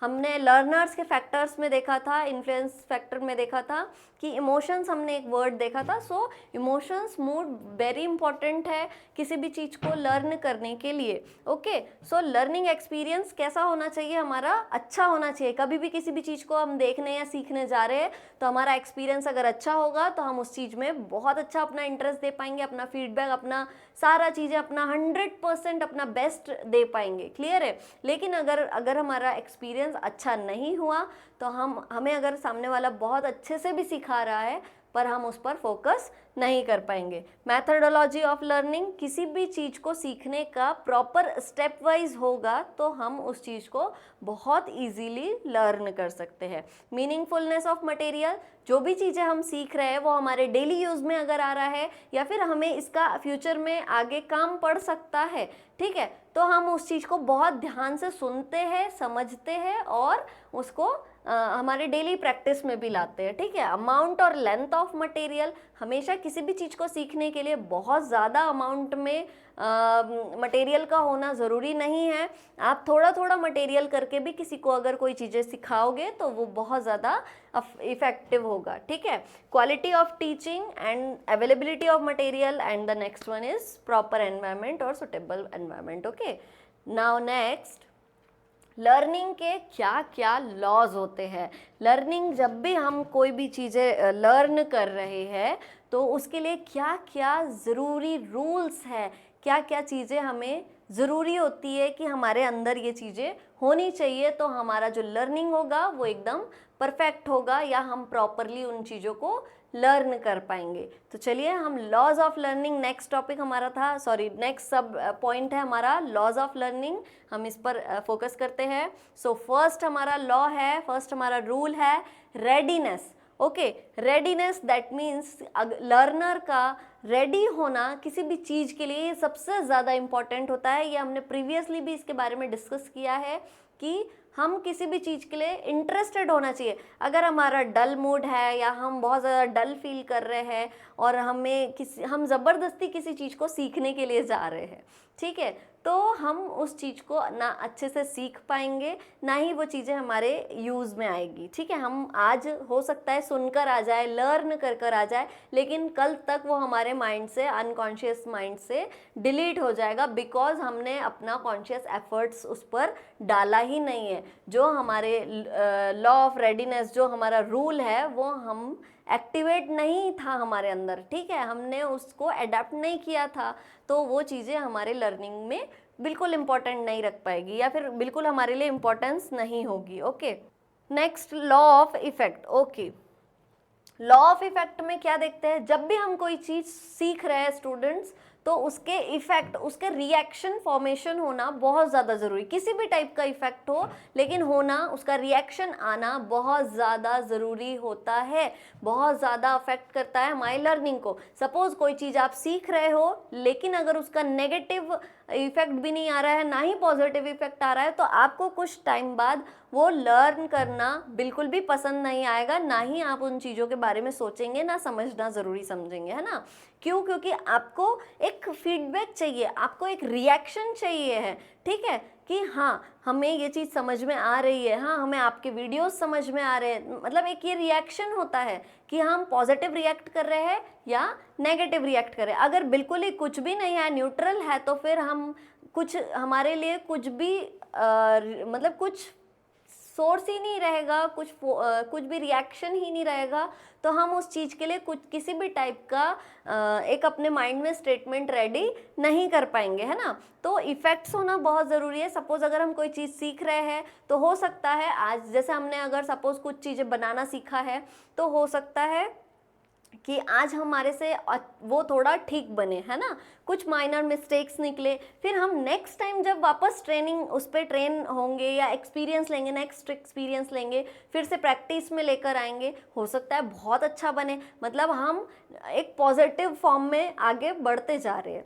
हमने लर्नर्स के फैक्टर्स में देखा था, इन्फ्लुएंस फैक्टर में देखा था कि इमोशंस, हमने एक वर्ड देखा था। सो इमोशंस, मूड वेरी इंपॉर्टेंट है किसी भी चीज़ को लर्न करने के लिए। ओके, सो लर्निंग एक्सपीरियंस कैसा होना चाहिए हमारा? अच्छा होना चाहिए। कभी भी किसी भी चीज़ को हम देखने या सीखने जा रहे हैं, तो हमारा एक्सपीरियंस अगर अच्छा होगा तो हम उस चीज़ में बहुत अच्छा अपना इंटरेस्ट दे पाएंगे, अपना फीडबैक, अपना सारा चीज़ें, अपना 100% अपना बेस्ट दे पाएंगे। क्लियर है? लेकिन अगर हमारा एक्सपीरियंस अच्छा नहीं हुआ, तो हमें अगर सामने वाला बहुत अच्छे से भी सिखा रहा है, पर हम उस पर फोकस नहीं कर पाएंगे। मैथडोलॉजी ऑफ लर्निंग, किसी भी चीज़ को सीखने का प्रॉपर स्टेप वाइज होगा तो हम उस चीज़ को बहुत इजीली लर्न कर सकते हैं। मीनिंगफुलनेस ऑफ मटेरियल, जो भी चीज़ें हम सीख रहे हैं वो हमारे डेली यूज़ में अगर आ रहा है या फिर हमें इसका फ्यूचर में आगे काम पड़ सकता है, ठीक है, तो हम उस चीज़ को बहुत ध्यान से सुनते हैं, समझते हैं और उसको हमारे डेली प्रैक्टिस में भी लाते हैं। ठीक है, अमाउंट और लेंथ ऑफ मटेरियल, हमेशा किसी भी चीज़ को सीखने के लिए बहुत ज़्यादा अमाउंट में मटेरियल का होना ज़रूरी नहीं है। आप थोड़ा थोड़ा मटेरियल करके भी किसी को अगर कोई चीज़ें सिखाओगे तो वो बहुत ज़्यादा इफेक्टिव होगा। ठीक है, quality of teaching and availability of material, and the next one is proper environment और suitable environment. Okay, now next, learning के क्या क्या लॉज होते हैं। लर्निंग, जब भी हम कोई भी चीज़ें लर्न कर रहे हैं तो उसके लिए क्या क्या ज़रूरी रूल्स हैं, क्या क्या चीज़ें हमें ज़रूरी होती है कि हमारे अंदर ये चीज़ें होनी चाहिए, तो हमारा जो लर्निंग होगा वो एकदम परफेक्ट होगा या हम प्रॉपरली उन चीज़ों को लर्न कर पाएंगे। तो चलिए हम laws of learning, next topic हमारा था, सॉरी नेक्स्ट सब पॉइंट है हमारा लॉज ऑफ लर्निंग, हम इस पर फोकस करते हैं। सो फर्स्ट हमारा लॉ है, फर्स्ट हमारा रूल है readiness. Okay, readiness that means learner का रेडी होना किसी भी चीज़ के लिए सबसे ज़्यादा इम्पॉर्टेंट होता है। ये हमने प्रीवियसली भी इसके बारे में डिस्कस किया है कि हम किसी भी चीज़ के लिए इंटरेस्टेड होना चाहिए। अगर हमारा डल मूड है या हम बहुत ज़्यादा डल फील कर रहे हैं और हम ज़बरदस्ती किसी चीज़ को सीखने के लिए जा रहे हैं, ठीक है, तो हम उस चीज़ को ना अच्छे से सीख पाएंगे, ना ही वो चीज़ें हमारे यूज़ में आएगी। ठीक है, हम आज हो सकता है सुनकर आ जाए, लर्न कर कर आ जाए, लेकिन कल तक वो हमारे माइंड से, अनकॉन्शियस माइंड से डिलीट हो जाएगा, बिकॉज हमने अपना कॉन्शियस एफर्ट्स उस पर डाला ही नहीं है। जो हमारे लॉ ऑफ रेडीनेस, जो हमारा रूल है, वो हम एक्टिवेट नहीं था हमारे अंदर, ठीक है, हमने उसको अडेप्ट नहीं किया था, तो वो चीज़ें हमारे लर्निंग में बिल्कुल इम्पोर्टेंट नहीं रख पाएगी या फिर बिल्कुल हमारे लिए इम्पोर्टेंस नहीं होगी। Okay, next law of effect. Okay, law of effect में क्या देखते हैं, जब भी हम कोई चीज़ सीख रहे हैं स्टूडेंट्स, तो उसके इफेक्ट, उसके रिएक्शन फॉर्मेशन होना बहुत ज़्यादा ज़रूरी, किसी भी टाइप का इफेक्ट हो लेकिन होना, उसका रिएक्शन आना बहुत ज़्यादा ज़रूरी होता है, बहुत ज़्यादा अफेक्ट करता है हमारी लर्निंग को। सपोज़ कोई चीज़ आप सीख रहे हो लेकिन अगर उसका नेगेटिव इफेक्ट भी नहीं आ रहा है, ना ही पॉजिटिव इफेक्ट आ रहा है, तो आपको कुछ टाइम बाद वो लर्न करना बिल्कुल भी पसंद नहीं आएगा, ना ही आप उन चीज़ों के बारे में सोचेंगे, ना समझना ज़रूरी समझेंगे, है ना। क्यों? क्योंकि आपको एक फीडबैक चाहिए, आपको एक रिएक्शन चाहिए है, ठीक है, कि हाँ हमें ये चीज़ समझ में आ रही है, हाँ हमें आपके वीडियोस समझ में आ रहे हैं, मतलब एक ये रिएक्शन होता है कि हम पॉजिटिव रिएक्ट कर रहे हैं या नेगेटिव रिएक्ट कर रहे हैं। अगर बिल्कुल ही कुछ भी नहीं है, न्यूट्रल है, तो फिर हम कुछ, हमारे लिए कुछ भी मतलब कुछ सोर्स ही नहीं रहेगा, कुछ भी रिएक्शन ही नहीं रहेगा, तो हम उस चीज़ के लिए कुछ, किसी भी टाइप का एक अपने माइंड में स्टेटमेंट रेडी नहीं कर पाएंगे, है ना। तो इफेक्ट्स होना बहुत ज़रूरी है। सपोज़ अगर हम कोई चीज़ सीख रहे हैं, तो हो सकता है आज, जैसे हमने अगर सपोज़ कुछ चीज़ें बनाना सीखा है, तो हो सकता है कि आज हमारे से वो थोड़ा ठीक बने, है ना, कुछ माइनर मिस्टेक्स निकले, फिर हम नेक्स्ट टाइम जब वापस ट्रेनिंग उस पर ट्रेन होंगे या एक्सपीरियंस लेंगे, नेक्स्ट एक्सपीरियंस लेंगे, फिर से प्रैक्टिस में लेकर आएंगे, हो सकता है बहुत अच्छा बने, मतलब हम एक पॉजिटिव फॉर्म में आगे बढ़ते जा रहे हैं।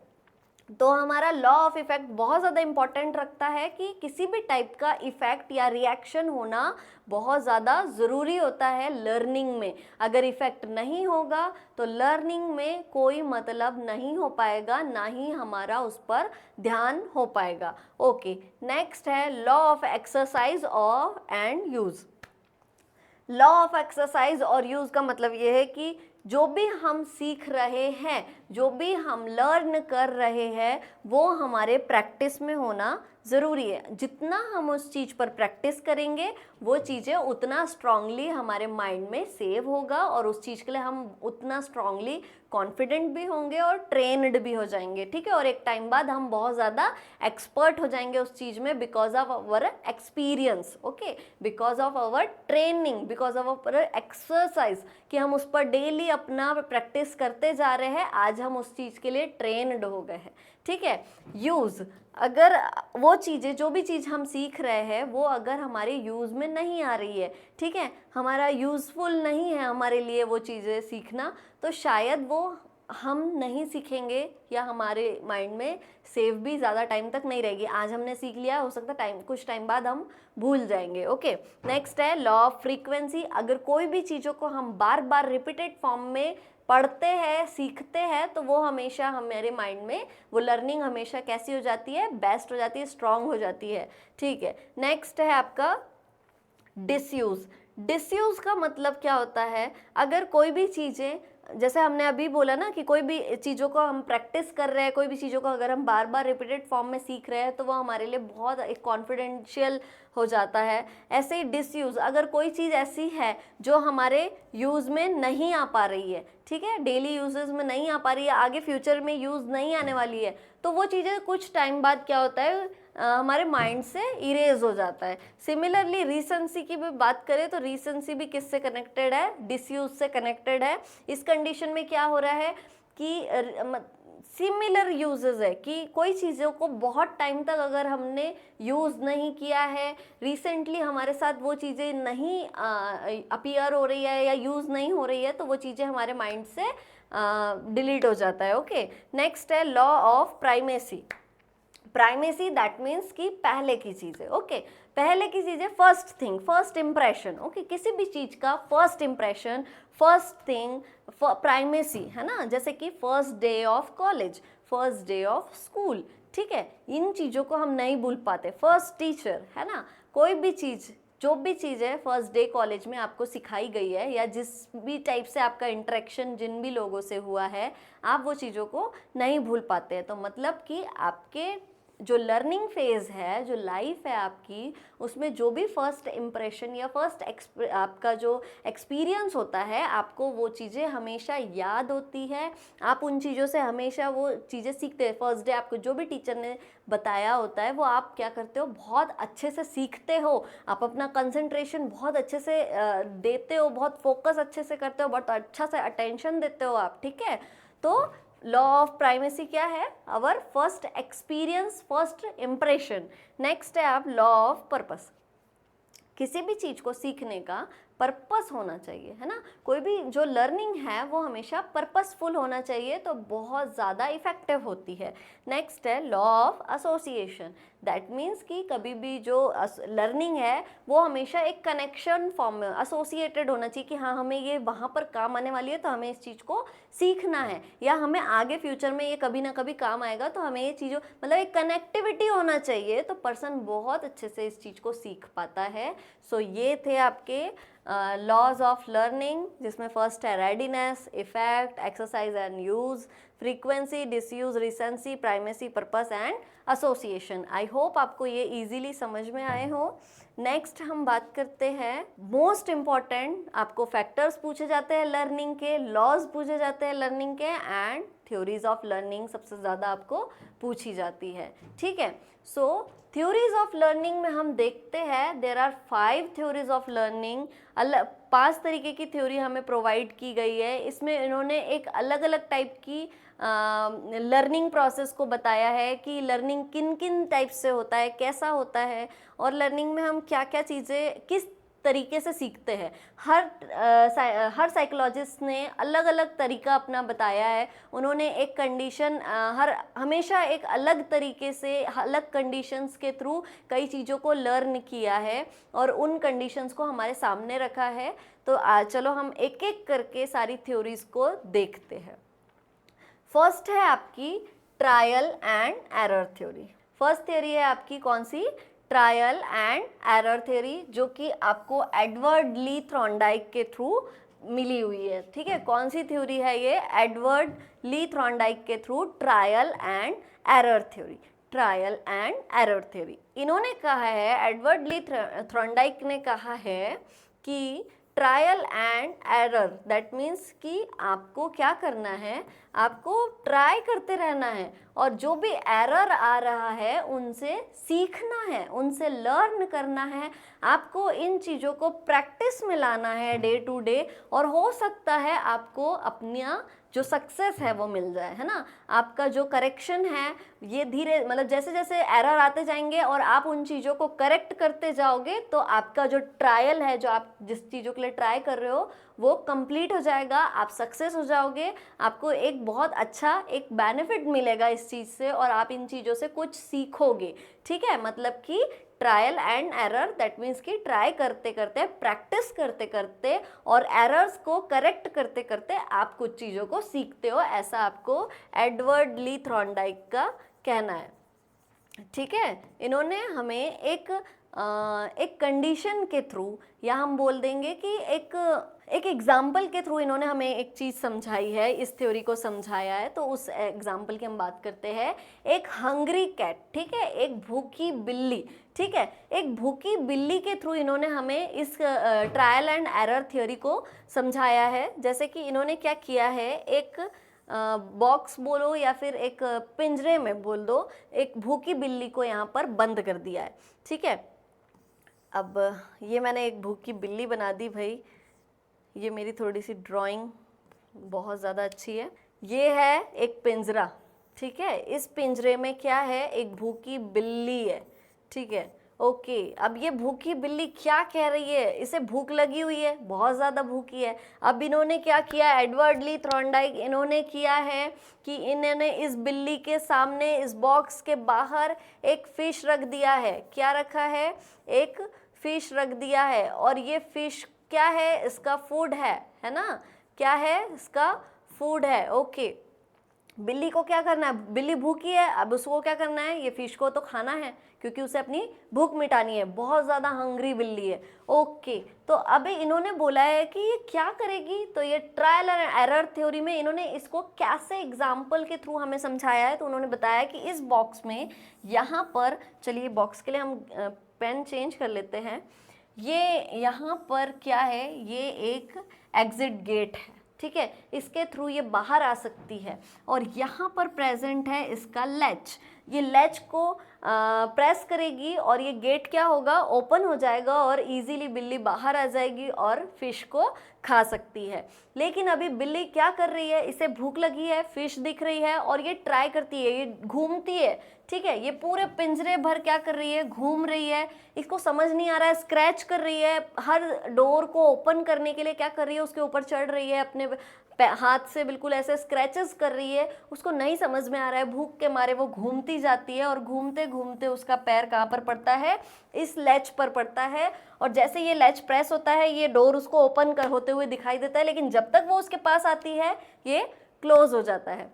तो हमारा लॉ ऑफ इफेक्ट बहुत ज़्यादा इम्पॉर्टेंट रखता है कि किसी भी टाइप का इफेक्ट या रिएक्शन होना बहुत ज़्यादा ज़रूरी होता है लर्निंग में। अगर इफेक्ट नहीं होगा तो लर्निंग में कोई मतलब नहीं हो पाएगा, ना ही हमारा उस पर ध्यान हो पाएगा। ओके, नेक्स्ट है लॉ ऑफ एक्सरसाइज और and use. Law of exercise और यूज़ का मतलब ये है कि जो भी हम सीख रहे हैं, जो भी हम लर्न कर रहे हैं, वो हमारे प्रैक्टिस में होना ज़रूरी है। जितना हम उस चीज़ पर प्रैक्टिस करेंगे, वो चीज़ें उतना स्ट्रांगली हमारे माइंड में सेव होगा और उस चीज़ के लिए हम उतना स्ट्रांगली कॉन्फिडेंट भी होंगे और ट्रेन्ड भी हो जाएंगे, ठीक है। और एक टाइम बाद हम बहुत ज़्यादा एक्सपर्ट हो जाएंगे उस चीज़ में, because of our experience, okay, because of our training, because of our exercise, कि हम उस पर डेली अपना प्रैक्टिस करते जा रहे हैं, आज हम उस चीज़ के लिए ट्रेन्ड हो गए हैं, ठीक है। यूज़, अगर वो चीज़ें, जो भी चीज़ हम सीख रहे हैं, वो अगर हमारे यूज़ में नहीं आ रही है, ठीक है, हमारा यूज़फुल नहीं है हमारे लिए वो चीज़ें सीखना, तो शायद वो हम नहीं सीखेंगे या हमारे माइंड में सेव भी ज़्यादा टाइम तक नहीं रहेगी। आज हमने सीख लिया, हो सकता है कुछ टाइम बाद हम भूल जाएंगे। ओके, नेक्स्ट है लॉ ऑफ फ्रीक्वेंसी। अगर कोई भी चीज़ों को हम बार बार रिपीटेड फॉर्म में पढ़ते हैं, सीखते हैं, तो वो हमेशा हमारे माइंड में, वो लर्निंग हमेशा कैसी हो जाती है, बेस्ट हो जाती है, स्ट्रांग हो जाती है, ठीक है। नेक्स्ट है आपका डिसयूज़। डिसयूज़ का मतलब क्या होता है, अगर कोई भी चीज़ें, जैसे हमने अभी बोला ना कि कोई भी चीज़ों को हम प्रैक्टिस कर रहे हैं, कोई भी चीज़ों को अगर हम बार बार रिपीटेड फॉर्म में सीख रहे हैं, तो वो हमारे लिए बहुत एक कॉन्फिडेंशियल हो जाता है। ऐसे ही डिसयूज़, अगर कोई चीज़ ऐसी है जो हमारे यूज़ में नहीं आ पा रही है, ठीक है, डेली यूजेस में नहीं आ पा रही है, आगे फ्यूचर में यूज़ नहीं आने वाली है, तो वो चीज़ें कुछ टाइम बाद क्या होता है, हमारे माइंड से इरेज हो जाता है। सिमिलरली रीसेंसी की भी बात करें तो रीसेंसी भी किससे कनेक्टेड है, डिसयूज से कनेक्टेड है। इस कंडीशन में क्या हो रहा है कि सिमिलर यूजेस है कि कोई चीज़ों को बहुत टाइम तक अगर हमने यूज़ नहीं किया है, रिसेंटली हमारे साथ वो चीज़ें नहीं अपीयर हो रही है या यूज़ नहीं हो रही है, तो वो चीज़ें हमारे माइंड से डिलीट हो जाता है। ओके, नेक्स्ट है law of primacy. Primacy that means कि पहले की चीज़ें, ओके, पहले की चीज़ें, first thing, first impression, okay, किसी भी चीज़ का first impression, first thing, primacy है ना, जैसे कि first day of college, first day of school, ठीक है, इन चीज़ों को हम नहीं भूल पाते। फर्स्ट टीचर है ना, कोई भी चीज़, जो भी चीज़ है फर्स्ट डे कॉलेज में आपको सिखाई गई है या जिस भी टाइप से आपका इंटरेक्शन जिन भी लोगों से हुआ है, आप वो चीज़ों को नहीं भूल पाते हैं। तो मतलब कि आपके जो लर्निंग फेज़ है, जो लाइफ है आपकी, उसमें जो भी फर्स्ट इम्प्रेशन या फर्स्ट आपका जो एक्सपीरियंस होता है, आपको वो चीज़ें हमेशा याद होती है, आप उन चीज़ों से हमेशा वो चीज़ें सीखते हैं। फर्स्ट डे आपको जो भी टीचर ने बताया होता है वो आप क्या करते हो, बहुत अच्छे से सीखते हो, आप अपना कंसंट्रेशन बहुत अच्छे से देते हो, बहुत फोकस अच्छे से करते हो, बहुत अच्छा से अटेंशन देते हो आप, ठीक है। तो लॉ ऑफ प्राइमेसी क्या है, our first experience, first impression. Next है आप लॉ ऑफ पर्पस। किसी भी चीज़ को सीखने का पर्पस होना चाहिए, है ना, कोई भी जो लर्निंग है वो हमेशा पर्पसफुल होना चाहिए, तो बहुत ज़्यादा इफेक्टिव होती है। नेक्स्ट है law of association. That means कि कभी भी जो लर्निंग है वो हमेशा एक कनेक्शन फॉर्म में एसोसिएटेड होना चाहिए कि हाँ, हमें ये वहाँ पर काम आने वाली है तो हमें इस चीज़ को सीखना है, या हमें आगे फ्यूचर में ये कभी ना कभी काम आएगा, तो हमें ये चीज़ों, मतलब एक कनेक्टिविटी होना चाहिए, तो पर्सन बहुत अच्छे से इस चीज़ को सीख पाता है। सो ये थे आपके लॉज ऑफ लर्निंग, जिसमें फर्स्ट है readiness, effect, exercise and use, frequency, disuse, recency, primacy, purpose and association. I hope आपको ये इजीली समझ में आए हो। नेक्स्ट हम बात करते हैं मोस्ट इम्पॉर्टेंट, आपको फैक्टर्स पूछे जाते हैं लर्निंग के, लॉज पूछे जाते हैं लर्निंग के, एंड थ्योरीज ऑफ लर्निंग सबसे ज़्यादा आपको पूछी जाती है, ठीक है। सो थ्योरीज ऑफ लर्निंग में हम देखते हैं there are 5 theories of learning. 5 तरीके की थ्योरी हमें प्रोवाइड की गई है। इसमें इन्होंने एक अलग अलग टाइप की लर्निंग प्रोसेस को बताया है कि लर्निंग किन किन टाइप से होता है, कैसा होता है, और लर्निंग में हम क्या क्या चीज़ें किस तरीके से सीखते हैं। हर साइकोलॉजिस्ट ने अलग अलग तरीका अपना बताया है। उन्होंने एक कंडीशन हमेशा एक अलग तरीके से, अलग कंडीशंस के थ्रू कई चीज़ों को लर्न किया है और उन कंडीशंस को हमारे सामने रखा है। तो चलो हम एक एक करके सारी थ्योरीज को देखते हैं। फर्स्ट है आपकी trial and error theory. First theory है आपकी कौन सी, ट्रायल एंड एरर थ्योरी, जो कि आपको एडवर्ड ली थॉर्नडाइक के थ्रू मिली हुई है, ठीक है। कौन सी थ्योरी है ये, एडवर्ड ली थॉर्नडाइक के through trial and error theory, trial and error theory. इन्होंने कहा है, एडवर्ड ली थॉर्नडाइक ने कहा है कि trial and error that means कि आपको क्या करना है, आपको ट्राई करते रहना है और जो भी एरर आ रहा है उनसे सीखना है, उनसे लर्न करना है। आपको इन चीज़ों को प्रैक्टिस में लाना है डे टू डे, और हो सकता है आपको अपना जो सक्सेस है वो मिल जाए, है ना। आपका जो करेक्शन है ये धीरे, मतलब जैसे जैसे एरर आते जाएंगे और आप उन चीज़ों को करेक्ट करते जाओगे, तो आपका जो ट्रायल है, जो आप जिस चीज़ों के लिए ट्राई कर रहे हो वो कंप्लीट हो जाएगा, आप सक्सेस हो जाओगे, आपको एक बहुत अच्छा एक बेनिफिट मिलेगा इस चीज़ से, और आप इन चीज़ों से कुछ सीखोगे, ठीक है। मतलब कि trial and error that means कि ट्राई करते करते, प्रैक्टिस करते करते और एरर्स को करेक्ट करते करते आप कुछ चीज़ों को सीखते हो, ऐसा आपको एडवर्ड ली थॉर्नडाइक का कहना है, ठीक है। इन्होंने हमें एक कंडीशन के थ्रू, या हम बोल देंगे कि एक एग्जाम्पल के थ्रू इन्होंने हमें एक चीज़ समझाई है, इस थ्योरी को समझाया है। तो उस एग्जाम्पल की हम बात करते हैं, एक हंग्री कैट, ठीक है, एक भूखी बिल्ली, ठीक है। एक भूखी बिल्ली के थ्रू इन्होंने हमें इस ट्रायल एंड एरर थ्योरी को समझाया है। जैसे कि इन्होंने क्या किया है, एक बॉक्स बोलो या फिर एक पिंजरे में बोल दो, एक भूखी बिल्ली को यहाँ पर बंद कर दिया है। ठीक है, अब ये मैंने एक भूखी बिल्ली बना दी भाई। ये मेरी थोड़ी सी ड्राइंग बहुत ज़्यादा अच्छी है। ये है एक पिंजरा, ठीक है, इस पिंजरे में क्या है, एक भूखी बिल्ली है। ठीक है, ओके, अब ये भूखी बिल्ली क्या कह रही है, इसे भूख लगी हुई है, बहुत ज़्यादा भूखी है। अब इन्होंने क्या किया, एडवर्ड ली थॉर्नडाइक इन्होंने किया है कि इन्होंने इस बिल्ली के सामने इस बॉक्स के बाहर एक फिश रख दिया है। क्या रखा है, एक फिश रख दिया है, और ये फिश क्या है, इसका फूड है ना, क्या है, इसका फूड है। ओके, बिल्ली को क्या करना है, बिल्ली भूखी है, अब उसको क्या करना है, ये फिश को तो खाना है क्योंकि उसे अपनी भूख मिटानी है, बहुत ज़्यादा हंग्री बिल्ली है। ओके, तो अब इन्होंने बोला है कि ये क्या करेगी, तो ये ट्रायल एंड एरर थ्योरी में इन्होंने इसको कैसे एग्जाम्पल के थ्रू हमें समझाया है। तो उन्होंने बताया कि इस बॉक्स में यहाँ पर, चलिए बॉक्स के लिए हम पेन चेंज कर लेते हैं। ये यहाँ पर क्या है, ये एक एग्जिट गेट है, ठीक है, इसके थ्रू ये बाहर आ सकती है, और यहाँ पर प्रेजेंट है इसका लैच। ये लैच को प्रेस करेगी और ये गेट क्या होगा, ओपन हो जाएगा और इजीली बिल्ली बाहर आ जाएगी और फिश को खा सकती है। लेकिन अभी बिल्ली क्या कर रही है, इसे भूख लगी है, फिश दिख रही है और ये ट्राई करती है, ये घूमती है। ठीक है, ये पूरे पिंजरे भर क्या कर रही है, घूम रही है, इसको समझ नहीं आ रहा है, स्क्रैच कर रही है, हर डोर को ओपन करने के लिए क्या कर रही है, उसके ऊपर चढ़ रही है, अपने हाथ से बिल्कुल ऐसे स्क्रैचेस कर रही है, उसको नहीं समझ में आ रहा है, भूख के मारे वो घूमती जाती है और घूमते घूमते उसका पैर कहाँ पर पड़ता है, इस लैच पर पड़ता है। और जैसे ये लैच प्रेस होता है, ये डोर उसको ओपन कर होते हुए दिखाई देता है, लेकिन जब तक वो उसके पास आती है ये क्लोज हो जाता है।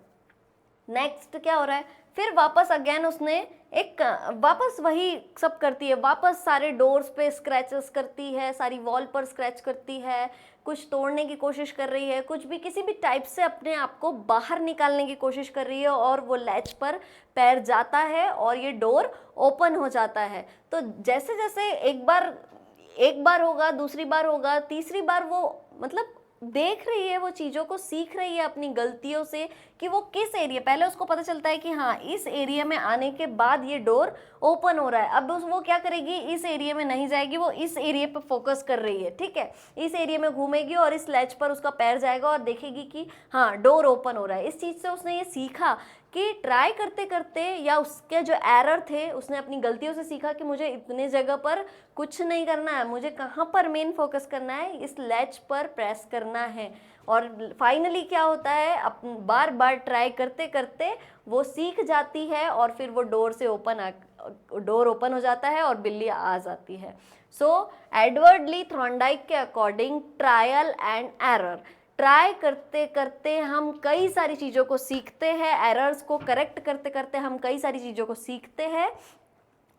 नेक्स्ट क्या हो रहा है, फिर वापस अगेन उसने एक वापस वही सब करती है, वापस सारे डोर्स पे स्क्रैचेस करती है, सारी वॉल पर स्क्रैच करती है, कुछ तोड़ने की कोशिश कर रही है, कुछ भी किसी भी टाइप से अपने आप को बाहर निकालने की कोशिश कर रही है, और वो लैच पर पैर जाता है और ये डोर ओपन हो जाता है। तो जैसे जैसे एक बार होगा, दूसरी बार होगा, तीसरी बार वो मतलब देख रही है, वो चीज़ों को सीख रही है अपनी गलतियों से कि वो किस एरिया, पहले उसको पता चलता है कि हाँ इस एरिया में आने के बाद ये डोर ओपन हो रहा है, अब वो क्या करेगी, इस एरिया में नहीं जाएगी, वो इस एरिया पर फोकस कर रही है। ठीक है, इस एरिया में घूमेगी और इस लैच पर उसका पैर जाएगा और देखेगी कि हाँ डोर ओपन हो रहा है। इस चीज़ से उसने ये सीखा कि ट्राई करते करते, या उसके जो एरर थे, उसने अपनी गलतियों से सीखा कि मुझे इतने जगह पर कुछ नहीं करना है, मुझे कहाँ पर मेन फोकस करना है, इस लैच पर प्रेस करना है। और फाइनली क्या होता है, बार बार ट्राई करते करते वो सीख जाती है और फिर वो डोर ओपन हो जाता है और बिल्ली आ जाती है। सो एडवर्ड ली थॉर्नडाइक के according trial and error, try करते करते हम कई सारी चीज़ों को सीखते हैं, एरर्स को करेक्ट करते करते हम कई सारी चीज़ों को सीखते हैं,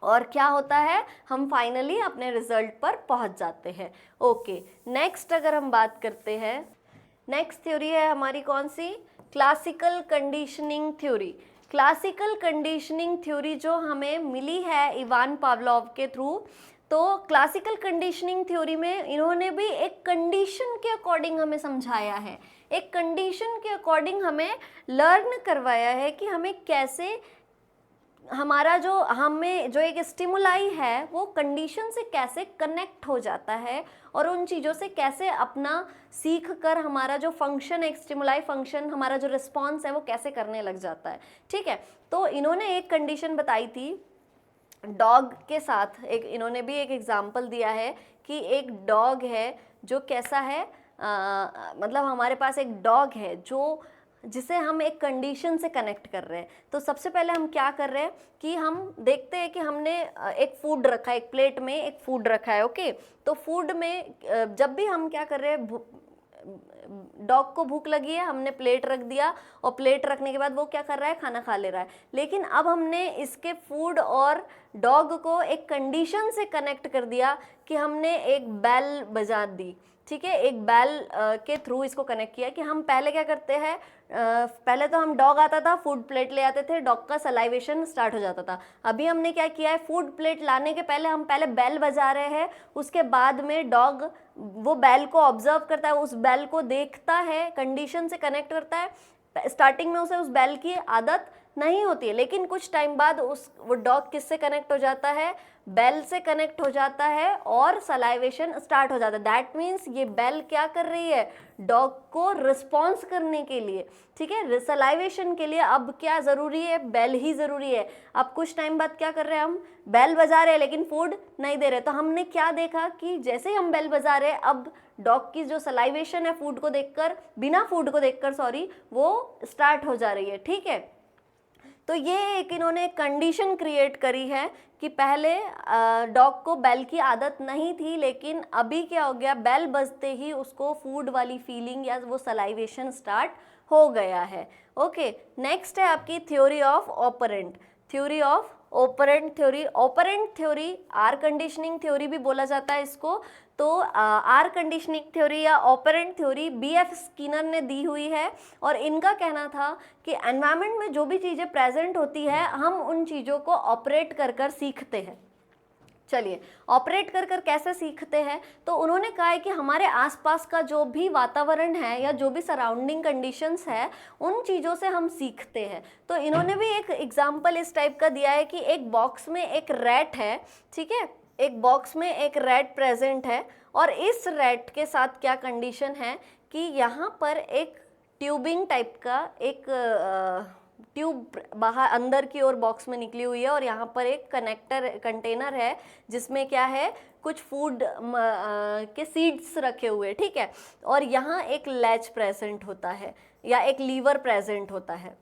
और क्या होता है, हम फाइनली अपने रिजल्ट पर पहुंच जाते हैं। ओके, नेक्स्ट अगर हम बात करते हैं, नेक्स्ट थ्योरी है हमारी कौन सी, classical conditioning theory. Classical conditioning theory जो हमें मिली है इवान पावलोव के थ्रू। तो क्लासिकल कंडीशनिंग थ्योरी में इन्होंने भी एक कंडीशन के अकॉर्डिंग हमें समझाया है, एक कंडीशन के अकॉर्डिंग हमें लर्न करवाया है कि हमें कैसे हमारा हमें जो एक स्टिमुलाई है वो कंडीशन से कैसे कनेक्ट हो जाता है, और उन चीज़ों से कैसे अपना सीख कर हमारा जो फंक्शन, एक स्टिमुलाई फंक्शन, हमारा जो रिस्पॉन्स है वो कैसे करने लग जाता है। ठीक है, तो इन्होंने एक कंडीशन बताई थी डॉग के साथ, इन्होंने भी एक एग्जाम्पल दिया है कि एक डॉग है जो कैसा है, मतलब हमारे पास एक डॉग है जिसे हम एक कंडीशन से कनेक्ट कर रहे हैं। तो सबसे पहले हम क्या कर रहे हैं कि हम देखते हैं कि हमने एक फूड रखा है, एक प्लेट में एक फूड रखा है। ओके, तो फूड में जब भी हम क्या कर रहे हैं, डॉग को भूख लगी है, हमने प्लेट रख दिया और प्लेट रखने के बाद वो क्या कर रहा है, खाना खा ले रहा है। लेकिन अब हमने इसके फूड और डॉग को एक कंडीशन से कनेक्ट कर दिया कि हमने एक बेल बजा दी। ठीक है, एक बेल के थ्रू इसको कनेक्ट किया कि हम पहले क्या करते हैं, पहले तो हम डॉग आता था, फूड प्लेट ले आते थे, डॉग का सलाइवेशन स्टार्ट हो जाता था। अभी हमने क्या किया है, फूड प्लेट लाने के पहले हम पहले बेल बजा रहे हैं, उसके बाद में डॉग वो बेल को ऑब्जर्व करता है, उस बेल को देखता है, कंडीशन से कनेक्ट करता है, स्टार्टिंग में उसे उस बेल की आदत नहीं होती है, लेकिन कुछ टाइम बाद वो डॉग किससे कनेक्ट हो जाता है, बेल से कनेक्ट हो जाता है और सलाइवेशन स्टार्ट हो जाता है। दैट मीन्स ये बेल क्या कर रही है, डॉग को रिस्पॉन्स करने के लिए, ठीक है, सलाइवेशन के लिए अब क्या ज़रूरी है, बेल ही ज़रूरी है। अब कुछ टाइम बाद क्या कर रहे हैं, हम बेल बजा रहे हैं लेकिन फूड नहीं दे रहे। तो हमने क्या देखा कि जैसे ही हम बेल बजा रहे हैं, अब डॉग की जो सलाइवेशन है फूड को देखकर, बिना फूड को देखकर सॉरी, वो स्टार्ट हो जा रही है, ठीक है। तो ये एक इन्होंने कंडीशन क्रिएट करी है कि पहले डॉग को बेल की आदत नहीं थी, लेकिन अभी क्या हो गया, बेल बजते ही उसको फूड वाली फीलिंग या वो सलाइवेशन स्टार्ट हो गया है। ओके, नेक्स्ट है आपकी theory of operant. Theory of operant theory, operant theory R conditioning theory भी बोला जाता है इसको। तो आर कंडीशनिंग थ्योरी या ऑपरेंट थ्योरी BF स्किनर ने दी हुई है, और इनका कहना था कि एनवायरनमेंट में जो भी चीज़ें प्रेजेंट होती है, हम उन चीज़ों को ऑपरेट कर कर सीखते हैं। चलिए, ऑपरेट कर कर कैसे सीखते हैं, तो उन्होंने कहा है कि हमारे आसपास का जो भी वातावरण है या जो भी सराउंडिंग कंडीशंस है, उन चीज़ों से हम सीखते हैं। तो इन्होंने भी एक एग्जाम्पल इस टाइप का दिया है कि एक बॉक्स में एक रैट है, ठीक है, एक बॉक्स में एक रैट प्रेजेंट है, और इस रैट के साथ क्या कंडीशन है कि यहाँ पर एक ट्यूबिंग टाइप का एक ट्यूब बाहर अंदर की ओर बॉक्स में निकली हुई है, और यहाँ पर एक कंटेनर है जिसमें क्या है, कुछ फूड के सीड्स रखे हुए, ठीक है, और यहाँ एक लैच प्रेजेंट होता है या एक लीवर प्रेजेंट होता है।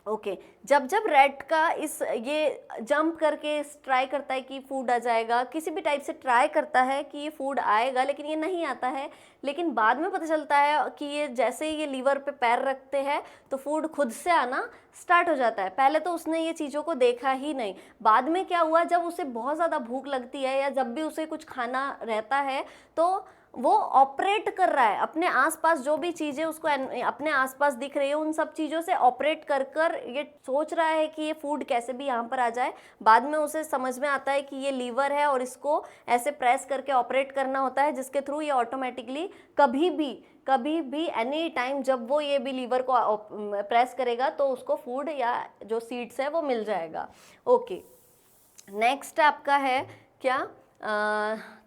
ओके, जब जब रैट का ये जंप करके ट्राई करता है कि फूड आ जाएगा, किसी भी टाइप से ट्राई करता है कि ये फूड आएगा, लेकिन ये नहीं आता है, लेकिन बाद में पता चलता है कि ये जैसे ही ये लीवर पे पैर रखते हैं तो फूड खुद से आना स्टार्ट हो जाता है। पहले तो उसने ये चीज़ों को देखा ही नहीं। बाद में क्या हुआ, जब उसे बहुत ज़्यादा भूख लगती है या जब भी उसे कुछ खाना रहता है, तो वो ऑपरेट कर रहा है अपने आसपास, जो भी चीज़ें उसको अपने आसपास दिख रही है उन सब चीज़ों से ऑपरेट कर कर ये सोच रहा है कि ये फूड कैसे भी यहाँ पर आ जाए। बाद में उसे समझ में आता है कि ये लीवर है और इसको ऐसे प्रेस करके ऑपरेट करना होता है, जिसके थ्रू ये ऑटोमेटिकली कभी भी एनी टाइम जब वो ये भी लीवर को प्रेस करेगा तो उसको फूड या जो सीड्स है वो मिल जाएगा। ओके, नेक्स्ट आपका है क्या,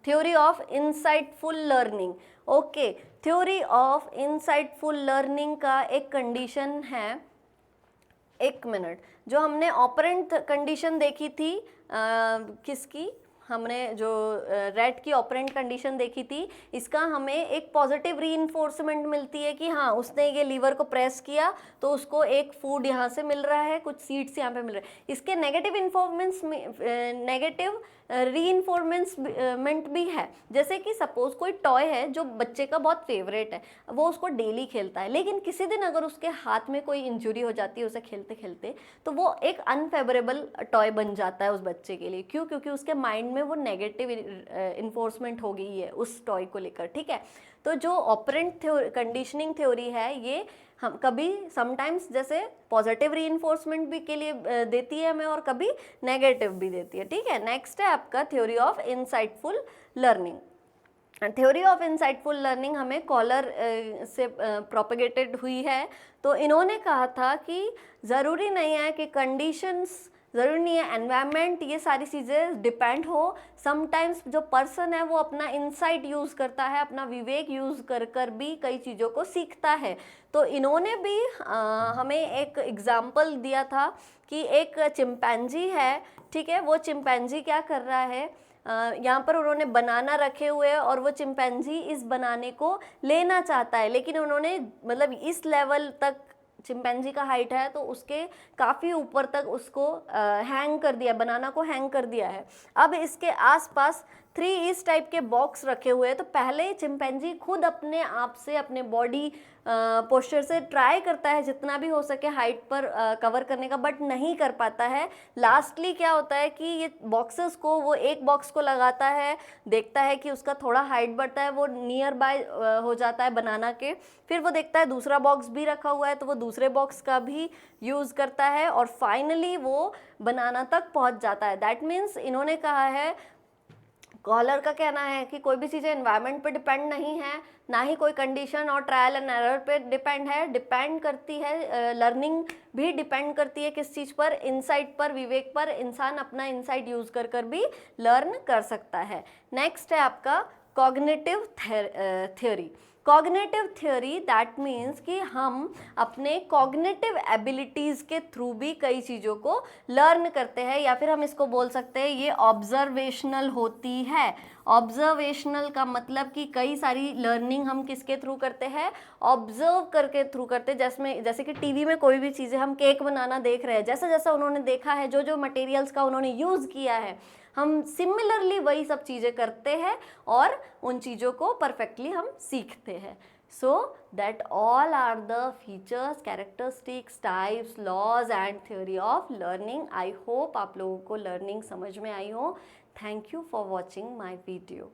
theory of insightful learning. Okay, theory of insightful learning का एक कंडीशन है, एक मिनट, जो हमने ऑपरेंट कंडीशन देखी थी, किसकी, हमने जो रैट की ऑपरेंट कंडीशन देखी थी, इसका हमें एक पॉजिटिव रीइंफोर्समेंट मिलती है कि हाँ, उसने ये लीवर को प्रेस किया तो उसको एक फूड यहाँ से मिल रहा है, कुछ सीड्स यहाँ पे मिल रहे हैं। इसके नेगेटिव रीइंफोर्समेंट भी है, जैसे कि सपोज कोई टॉय है जो बच्चे का बहुत फेवरेट है, वो उसको डेली खेलता है, लेकिन किसी दिन अगर उसके हाथ में कोई इंजरी हो जाती है उसे खेलते खेलते, तो वो एक अनफेवरेबल टॉय बन जाता है उस बच्चे के लिए। क्यों? क्योंकि उसके माइंड में वो नेगेटिव इन्फोर्समेंट हो गई है उस टॉय को लेकर, ठीक है। तो जो ऑपरेंट कंडीशनिंग थ्योरी है, ये हम कभी समटाइम्स जैसे पॉजिटिव रीइंफोर्समेंट भी के लिए देती है हमें, और कभी नेगेटिव भी देती है, ठीक है। नेक्स्ट है आपका theory of insightful learning. Theory of insightful learning हमें कॉलर से प्रोपेगेटेड हुई है। तो इन्होंने कहा था कि ज़रूरी नहीं है कि कंडीशंस, ज़रूरी नहीं है एनवायरनमेंट, ये सारी चीज़ें डिपेंड हो। समटाइम्स जो पर्सन है वो अपना इंसाइट यूज़ करता है, अपना विवेक यूज़ कर कर भी कई चीज़ों को सीखता है। तो इन्होंने भी हमें एक एग्जाम्पल दिया था कि एक चिंपैंजी है, ठीक है, वो चिंपैंजी क्या कर रहा है, यहाँ पर उन्होंने बनाना रखे हुए हैं और वो चिंपैंजी इस बनाने को लेना चाहता है, लेकिन उन्होंने मतलब इस लेवल तक चिंपैंजी का हाइट है तो उसके काफ़ी ऊपर तक उसको हैंग कर दिया, बनाना को हैंग कर दिया है। अब इसके आसपास 3 इस टाइप के बॉक्स रखे हुए हैं। तो पहले चिंपैंजी खुद अपने आप से, अपने बॉडी पोस्चर से ट्राई करता है जितना भी हो सके हाइट पर कवर करने का, बट नहीं कर पाता है। लास्टली क्या होता है कि ये बॉक्सेस को, वो एक बॉक्स को लगाता है, देखता है कि उसका थोड़ा हाइट बढ़ता है, वो नियर बाय हो जाता है बनाना के, फिर वो देखता है दूसरा बॉक्स भी रखा हुआ है तो वो दूसरे बॉक्स का भी यूज़ करता है, और फाइनली वो बनाना तक पहुंच जाता है। दैट मीन्स इन्होंने कहा है स्कॉलर का कहना है कि कोई भी चीज़ें एनवायरनमेंट पे डिपेंड नहीं है, ना ही कोई कंडीशन और ट्रायल एंड एरर पे डिपेंड है, डिपेंड करती है लर्निंग भी डिपेंड करती है किस चीज़ पर, इनसाइट पर, विवेक पर। इंसान अपना इनसाइट यूज़ कर कर भी लर्न कर सकता है। नेक्स्ट है आपका cognitive theory. Cognitive theory that means कि हम अपने कॉग्निटिव एबिलिटीज़ के थ्रू भी कई चीज़ों को लर्न करते हैं, या फिर हम इसको बोल सकते हैं ये ऑब्जर्वेशनल होती है। ऑब्जर्वेशनल का मतलब कि कई सारी लर्निंग हम किसके थ्रू करते हैं, ऑब्जर्व करके थ्रू करते हैं। जैसे कि टीवी में कोई भी चीज़ें, हम केक बनाना देख रहे हैं, जैसा जैसा उन्होंने देखा है, जो जो मटेरियल्स का उन्होंने यूज़ किया है, हम सिमिलरली वही सब चीज़ें करते हैं और उन चीज़ों को परफेक्टली हम सीखते हैं। So that all are the features, characteristics, types, laws and theory of learning. I hope आप लोगों को लर्निंग समझ में आई हो। Thank you for watching my video.